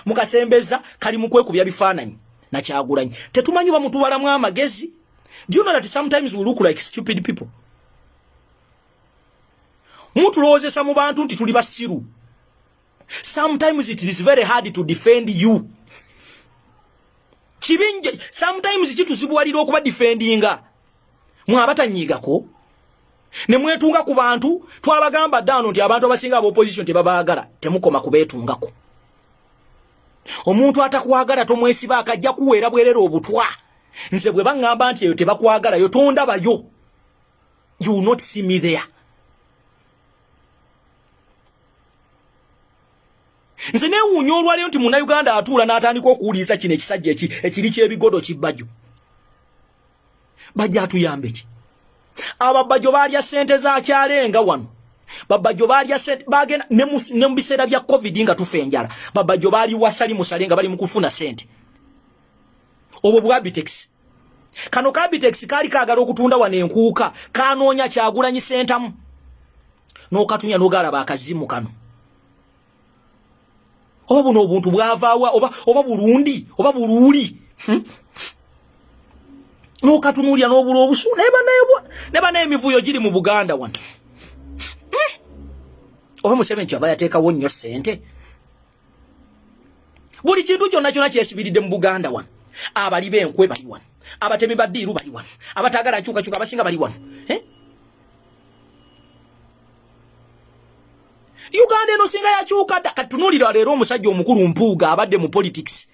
mukasembeza kali mukwekubya bifaananyi na Kyagulanyi tetumanyi ba mutuwalamu amagezi. Do you know that sometimes we look like stupid people? Mutulowozesa mu bantu nti tuli basiru. Sometimes it is very hard to defend you. Kibinje sometimes kituzibwalira okuba defendinga. Mwabatanyigako ne mwetunga ku bantu twabagamba ddano nti abantu abasinga aba opposition tebabaagala temukoma kubeetungako. Omuntu atakwagala tomwesiba akajja kuweera bwerera obutwa. Nze bwe bangamba nti eyo tebakwagala yo tonda yo. You will not see me there. Nze ne wunyolwa leo nti muna Uganda atula n'atandika okuwuliza kino ekisajja ekiri kyebigodo kibajjo. Bajja atuyambe ki? Ababajjo balya sente za kyalenga wano. Babajjo balya sente bagenda ne mu biseera bya COVID nga tufenjala. Babajjo bali wasali musalenga bali mukufuna sente. Obwo bwabitex. Kano kabitex kali kagala okutunda wane enkuuka kanoonya Kyagulanyi sentamu. N'okatunya n'ogalaba akazimu kano. Oba buno obuntu bwavaawa oba Burundi oba Buruli. N'okatunuulya n'obula obusu neba n'emivuyo giri mu Buganda wano. Oba Museveni kyava yateekawo nnyo sente. Buli kintu kyonna kyonna kyesibiridde mu Buganda wano. Abali b'enkwe bali wano. Abatemi baddiiru bali wano. Abatagala nkyukakyuka abasinga bali wano. Uganda eno singa yakyuka katunulira leero omusajja omukulu Mpuuga abadde mu politics.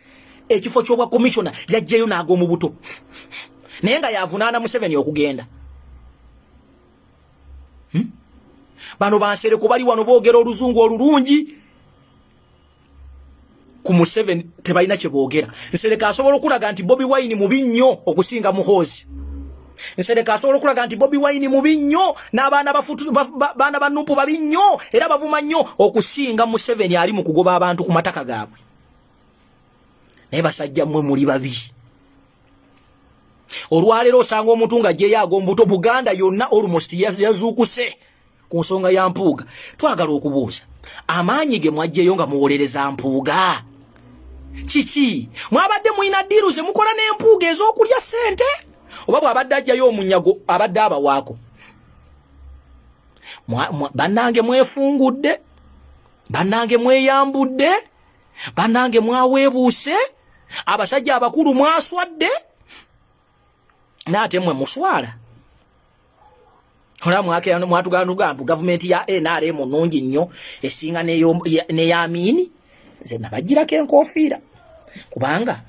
Ekifo ky'obwa commissioner yajjeyo n'ago mu buto. Naye nga yavunaana Museveni okugenda. Bano bansereko bali wano boogera oluzungu olulungi. Ku Museveni tebalina kye boogera. Nsereka asobola okulaga nti Bobi Wine mubi nnyo okusinga Muhoozi. Nsereka asobola okulaga nti Bobi Wine mubi nnyo n'abaana bafutu baana banupu babi nnyo era bavuma nnyo okusinga Museveni ali mu kugoba abantu ku mataka gaabwe. Naye basajja mmwe muli babi. Olwaleero osanga omuntu nga gye yagombuto Buganda yonna almost yazuukuse ku nsonga ya Mpuuga. Twagala okubuuza amaanyi ge mwajjeyo nga muwolereza Mpuuga kiki? Mwabadde muina diiru ze mukola n'Empuuga ez'okulya sente? Oba bw'abadde ajjayo omunyago abadde abawaako? Bannange mwefungudde, bannange mweyambudde, bannange mwaweebuuse, abasajja abakulu mwaswadde, naate mmwe muswala. Ola mwatugamba gavumenti ya NRM nnungi nnyo esinga n'eya Amini. Nze nabagirako enkofiira kubanga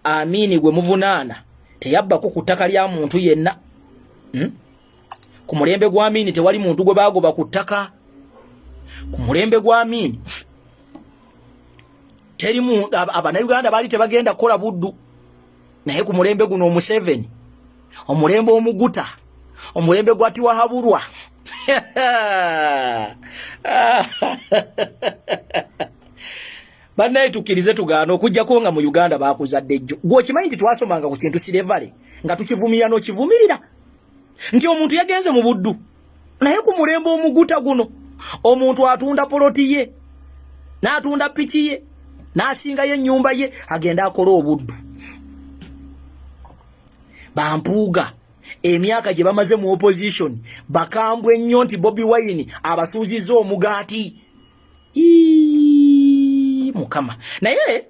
Amini gwe muvunaana teyabbako ku ttaka lya muntu yenna. Ku mulembe gwa Amini tewali muntu gwe baagoba ku ttaka. Ku mulembe gwa Amini teri Abannayuganda baali tebagenda kukola buddu. Naye ku mulembe guno Museveni, omulembe omuguta, omulembe gwati wahabulwa. Bannaye tukkirize tugaana okujjako nga mu Uganda baakuzadde jjo. Gwe okimanyi nti twasomanga ku kintu Silevale nga tukivumira n'okivumirira nti omuntu yagenze mu buddu. Naye ku mulembe omuguta guno omuntu atunda poloti ye n'atunda piki ye n'asingayo ennyumba ye agenda akola obuddu. Bampuuga emyaka gye bamaze mu opposition bakambwe nnyo nti Bobi Wine abasuuzizza omugaati. Mukama. Naye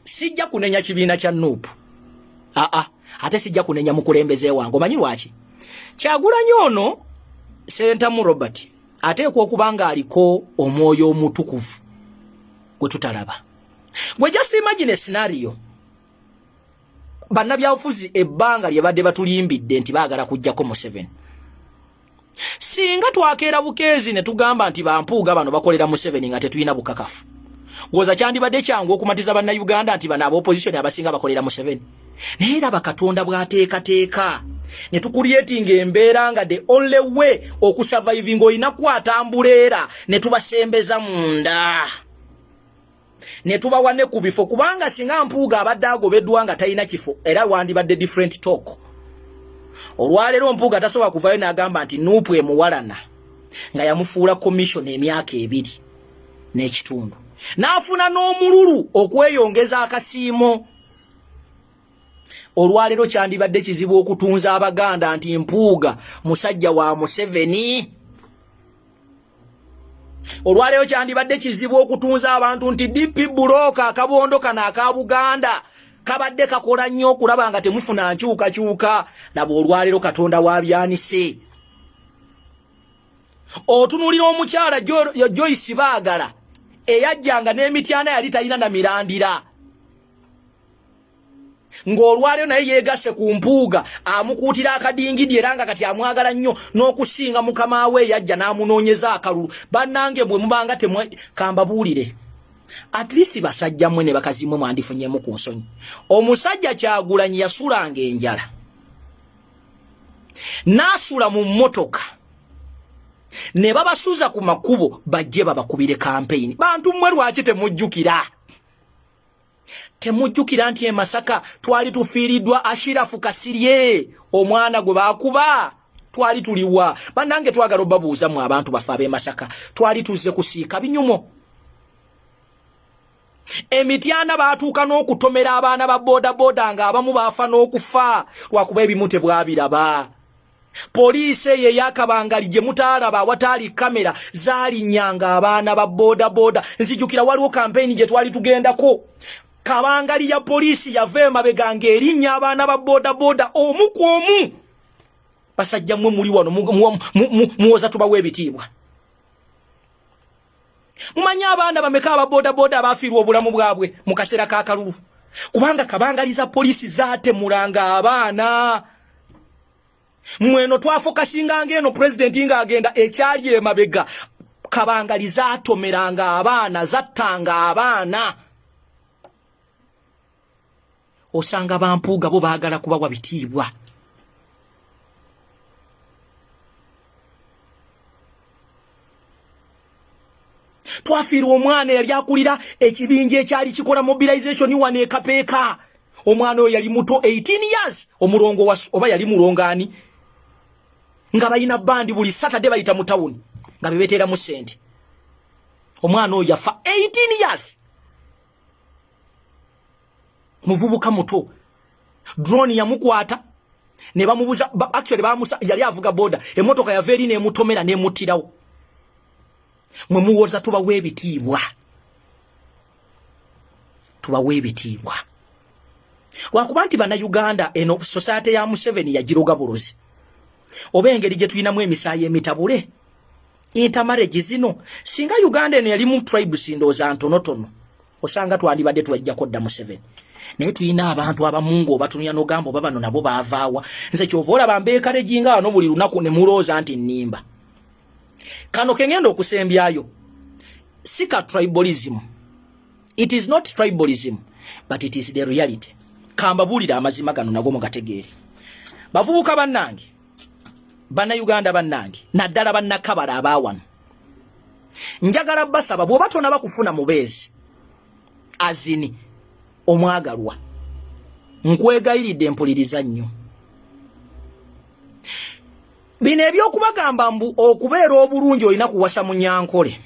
sijja kunenya kibiina kya Nuupu. Ate sijja kunenya mukulembeze wange. Omanyi lwaki? Kyagulanyi ono Sentamu Robert ateekwa okuba nga aliko omwoyo omutukuvu gwe tutalaba. Gwe just imagine a scenario. Bannabyabufuzi ebbanga lye badde batulimbidde nti baagala kujjako Museveni. Singa twakeera bukeezi ne tugamba nti Bampuuga bano bakolera Museveni nga tetulina bukakafu, gwoza kyandibadde kyangu okumatiza Bannayuganda nti bano ab'opposition abasinga bakolera Museveni. Naye era bakatonda bw'ateekateeka ne tukulietinga embeera nga the only way okusurviving olina kwatambula era ne tubasembeza munda ne tubawa ne ku bifo, kubanga singa Mpuuga abadde agobeddwa nga talina kifo era wandibadde different talk. Olwaleero Mpuuga tasobola kuvaayo n'agamba nti Nuupu emuwalana nga yamufuula commission emyaka 2 n'ekitundu n'afuna n'omululu okweyongeza akasiimo. Olwalero kyandibadde kizibu okutunza Abaganda nti Mpuuga musajja wa Museveni. Olwalero kyandibadde kizibu okutunza abantu nti DP Buloka akabondo kana aka Buganda kabadde kakola nnyo okulaba nga temufuna nkyukakyuka. Laba olwalero Katonda wabyanise. Otunulira omukyala Joyce Baagala eyajjanga n'emityana yali talina na mirandira. Ng'olwalero naye yeegase ku Mpuuga amukuutira akadingidi era nga kati amwagala nnyo n'okusinga mukama we yajja n'amunoonyeza akalulu. Bannange bwe mubanga kambabuulire. At least basajja mmwe ne bakazi mmwe mwandifunyemu ku nsonyi. Omusajja Kyagulanyi yasulanga enjala. N'asula mu mmotoka. Ne babasuuza ku makubo bajje babakubire campaign. Bantu mmwe lwaki temujjukira? Temujjukira nti Masaka twali tufiiriddwa Ashirafu Kasirye omwana gwe bakuba twali tuliwa. Bannange twagala obabuuza mu abantu bafa ab'e Masaka twali tuzze kusiika binyumo. Emityana baatuuka n'okutomera abaana ba boda nga abamu baafa n'okufa lwakuba ebimu tebwabiraba. Poliisi ye yakabangali gye mutaalaba awataali kamera zaalinnyanga abaana ba boda. Nzijukira waliwo campaign gye twali tugendako. Kabangali ya poliisi yava emabega ng'erinnya abaana ba boda omu ku omu. Basajja mmwe muli wano muwoza tubawe ebitiibwa. Mumanyi abaana bameka aba boda abafiirwa obulamu bwabwe mu kaseera k'akalulu. Kubanga kabangali za poliisi zaatemulanga abaana. Mweno twafokasinga ng'eno president ng'agenda ekyali emabega. Kabangali zaatomeranga abaana, zattanga abaana. Osanga Bampuuga bo baagala kubawa bitiibwa. Twafiirwa omwana yali akulira ekibinja ekyali kikola mobilization wano e Kapeeka. Omwana oyo yali muto 18 years. Omulongo oba yali mulongaani. Nga balina bandi buli Saturday bayita mu town nga bebeteera mu sente. Omwana oyo yafa 18 years. Muvubuka muto. Drone yamukwata ne bamubuza actually bamusa yali avuga boda emotoka ya veri ne mutomera ne mutirawo. Mwe muwoza tubawe ebitiibwa. Tubawe ebitiibwa. Wakuba nti bana Uganda eno society ya Museveni yagiroga bulozi. Oba engeri gye tulinamu emisaayi emitabule. Intermarriage zino singa Uganda eno yali mu tribes ndooza ntonotono. Osanga twandibadde twajjako dda Museveni. Naye tulina abantu abamungu obatunya n'ogamba oba bano nabo baavaawa. Nze kyova olaba mbeekaleji nga wano buli lunaku ne mulooza nti nnimba. Kano kengenda okusembyayo. Sika tribalism. It is not tribalism, but it is the reality. Kambabuulira amazima gano nago mugategeere. Bavubuka bannange. Bana Uganda bannange. Naddala bannakabala abaawano. Njagala basaba bw'oba tonaba kufuna mubeezi. Azini. Omwagalwa. Nkwegayiridde mpuliriza nnyo. Bino ebyokubagamba mbu okubeera obulungi olina kuwasa Munyankole.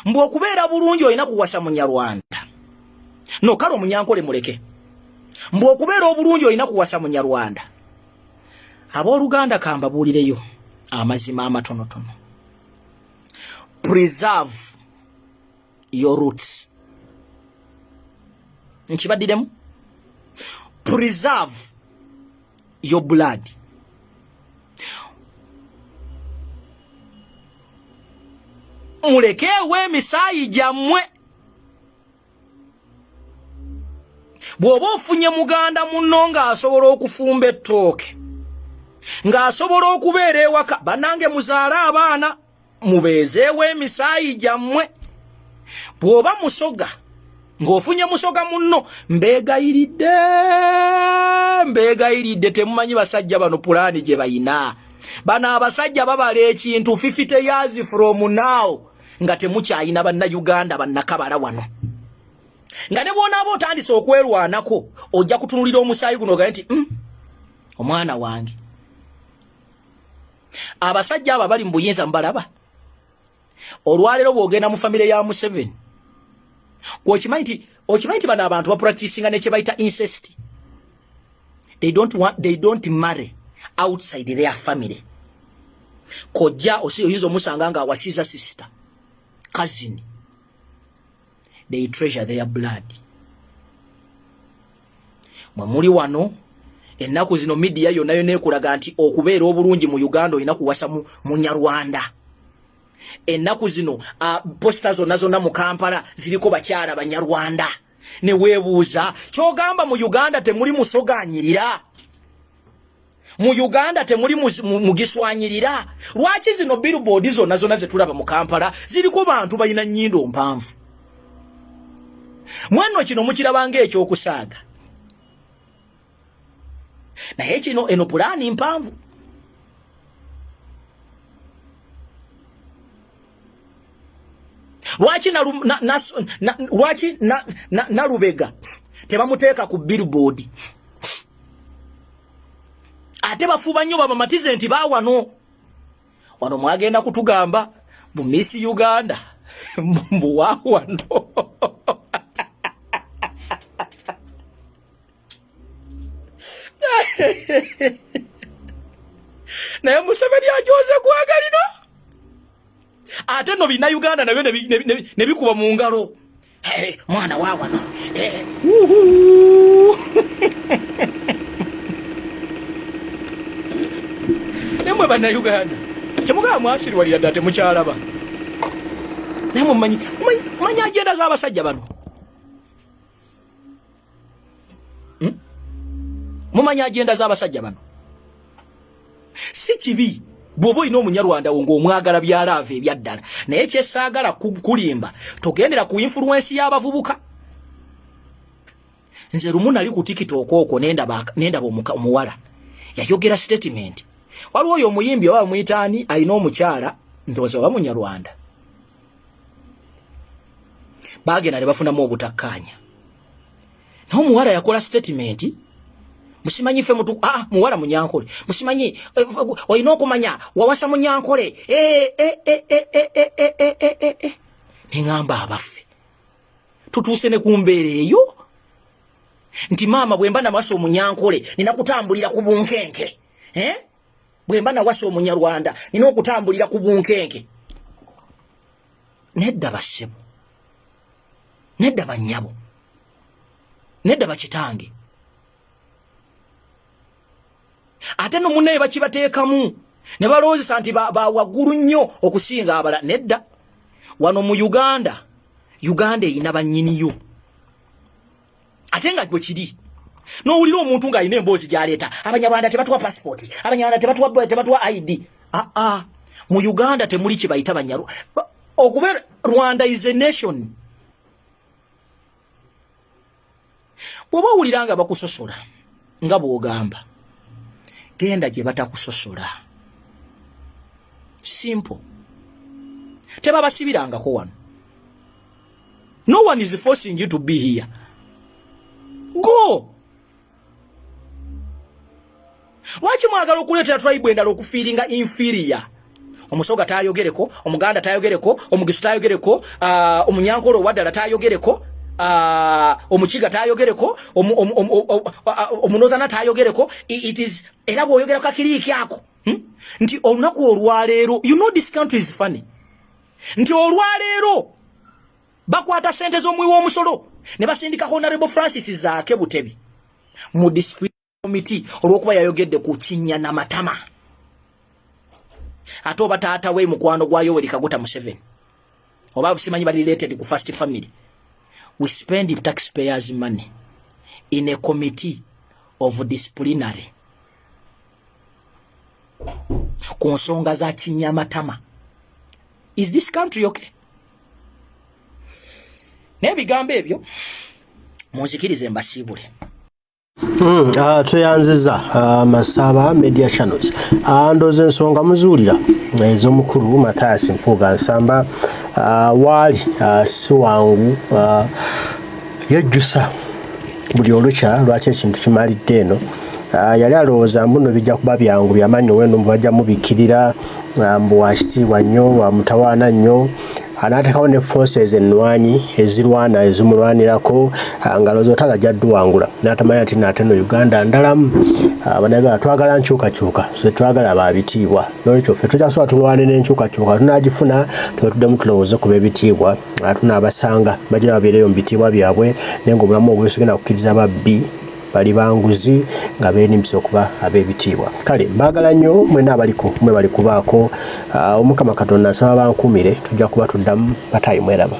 Mbu okubeera bulungi olina kuwasa Munyarwanda. No kale Munyankole muleke. Mbu okubeera obulungi olina kuwasa Munyarwanda. Abooluganda kambabuulireyo amazima amatonotono. Preserve your roots. Nkibaddidemu? Preserve your blood. Mulekeewo emisaayi gyammwe. Bw'oba ofunye muganda munno ng'asobola okufumba ettooke, ng'asobola okubeera ewaka, bannange muzaale abaana, mubeezeewo emisaayi gyammwe. Bw'oba musoga, ng'ofunye musoga munno, mbeegayiridde temumanyi basajja bano pulaani gye bayina. Bano abasajja babala ekintu 50 years from now nga temukyayina bannayuganda bannakabala wano. Nga ne bw'onaaba otandise okwerwanako ojja kutunulira omusaayi guno ogaye nti omwana wange. abasajja aba bali mbuyinza mbalaba olwalero bwogenda mu family ya Museveni okimanyi bano abantu bapracticinga ne kye bayita incest. They don't marry outside their family. Kojja oyinza omusanga nga awasiza sister, cousin. They treasure their blood. Mwamuli wano ennaku zino media yonna ekulaga nti okubeera obulungi mu Uganda olina kuwasa mu Nyarwanda. Ennaku zino posters zonna mu Kampala ziriko bakyala Banyarwanda. Ne weebuuza kyogamba mu Uganda temuli musoganyirira. Mu Uganda temuli mugiswanyirira. Lwaki zino billboard zonna zetulaba mu Kampala ziriko bantu balina nnyindo mpanvu? Mwanno kino mukirabanga ekyokusaaga. Naye kino eno pulaani mpanvu. Lwaki na Lubega tebamuteeka ku billboard? Ate bafuba nnyo babamatize nti baawano. Wano mwagenda kutugamba bu Miss Uganda mbu waawano. Naye Museveni ajoze kwagalino. Ate no bina Uganda nabyo ne bikuba mu ngalo. Mwana waawano. Nemwe bana Uganda temugaa mwasirwalira ddala temukyalaba. Namwe manyi agenda z'abasajja bano. Mumanya agenda z'abasajja bano. Si kibi bw'oba olina Omunyarwanda wo ng'omwagala byalaava ebyaddala, naye kyesaagala kulimba togendera ku influence y'abavubuka. Nze lumu nali ku TikTok okwo nendaba omuwala yayogera statement. Waliwo oyo omuyimbi oba bamuyitaani alina omukyala ndowooza oba Munyarwanda. Baagenda ne bafunamu obutakkaanya. N'omuwala yakola statement. Musimanyi fe mutu muwala Munyankole. Musimanyi oyina okumanya wawasa Munyankole. Ningamba abaffe. Tutuuse ne kumbeera eyo. Nti maama bwemba nawasa Omunyankole nina kutambulira ku bunkenke. Bwemba nawasa Omunyarwanda nina okutambulira ku bunkenke. Nedda bassebo. Nedda bannyabo. Nedda bakitange. Ate no munne bakibateekamu ne balowoozesa nti waggulu nnyo okusinga abala. Nedda. Wano mu Uganda eyina bannyiniyo. Ate nga gwe kiri n'owulira omuntu ng'alina emboozi gy'aleeta Abanyarwanda tebatuwa passport, Abanyarwanda tebatuwa ID. Mu Uganda temuli kye bayita Banyarwanda. Okubeera Rwanda is a nation. Bw'oba owulira nga bakusosola nga bw'ogamba, genda gye batakusosola. Simple. Tebabasibirangako wano. No one is forcing you to be here. Go. Lwaki mwagala okuleetera tribe endala okufiiringa inferior? Omusoga tayogereko, Omuganda tayogereko, Omugisu tayogereko, Omunyankole owaddala tayogereko, Omukiga tayogereko, Omunozana tayogereko. It is era bw'oyogera kakiriiki ako. Nti olunaku olwaleero, you know this country is funny. Nti olwaleero bakwata sente z'omuwi w'omusolo ne basindika Honorable Francis Zaake Butebi mu discipline committee olw'okuba yayogedde ku Kinyana Matama. Ate oba taata we mukwano gwa Yoweri Kaguta Museveni oba simanyi bali related ku first family. We spend taxpayers' money in a committee of disciplinary ku nsonga za Kinyana Matama. Is this country okay? N'ebigambo ebyo munzikirize mbasiibule. Tweyanziza Masaba Media Channels. Ndoze ensonga muzuulira ez'omukulu Mathias Mpuuga Nsamba waali si wangu yejjusa buli olukya lwaki ekintu kimalidde eno. Yali alowooza mbuno bijja kuba byangu byamanyi weno mbajja mubikirira mbu wakitiibwa nnyo wa mutawaana nnyo. Anaatekawo ne forces ennwanyi ezirwana ezimulwanirako nga looza otalajja dduwangula n'atamanya nti nate no Uganda ndalamu banaga twagala nkyukakyuka so twagala babitiibwa n'olwekyo ffe tujasobola tulwane n'enkyukakyuka tunaagifuna tuddemu tulowooze ku b'ebitiibwa tunaabasanga bajja babeereyo mu bitiibwa byabwe naye ng'obulamu obulesi genda kukkiriza babbi bali banguzi nga beenimpisa okuba ab'ebitiibwa. Kale mbaagala nnyo mwena abaliko mwe bali kubaako Omukama Katonda nsaba bankuumire tujja kuba tuddamu batayi mweraba.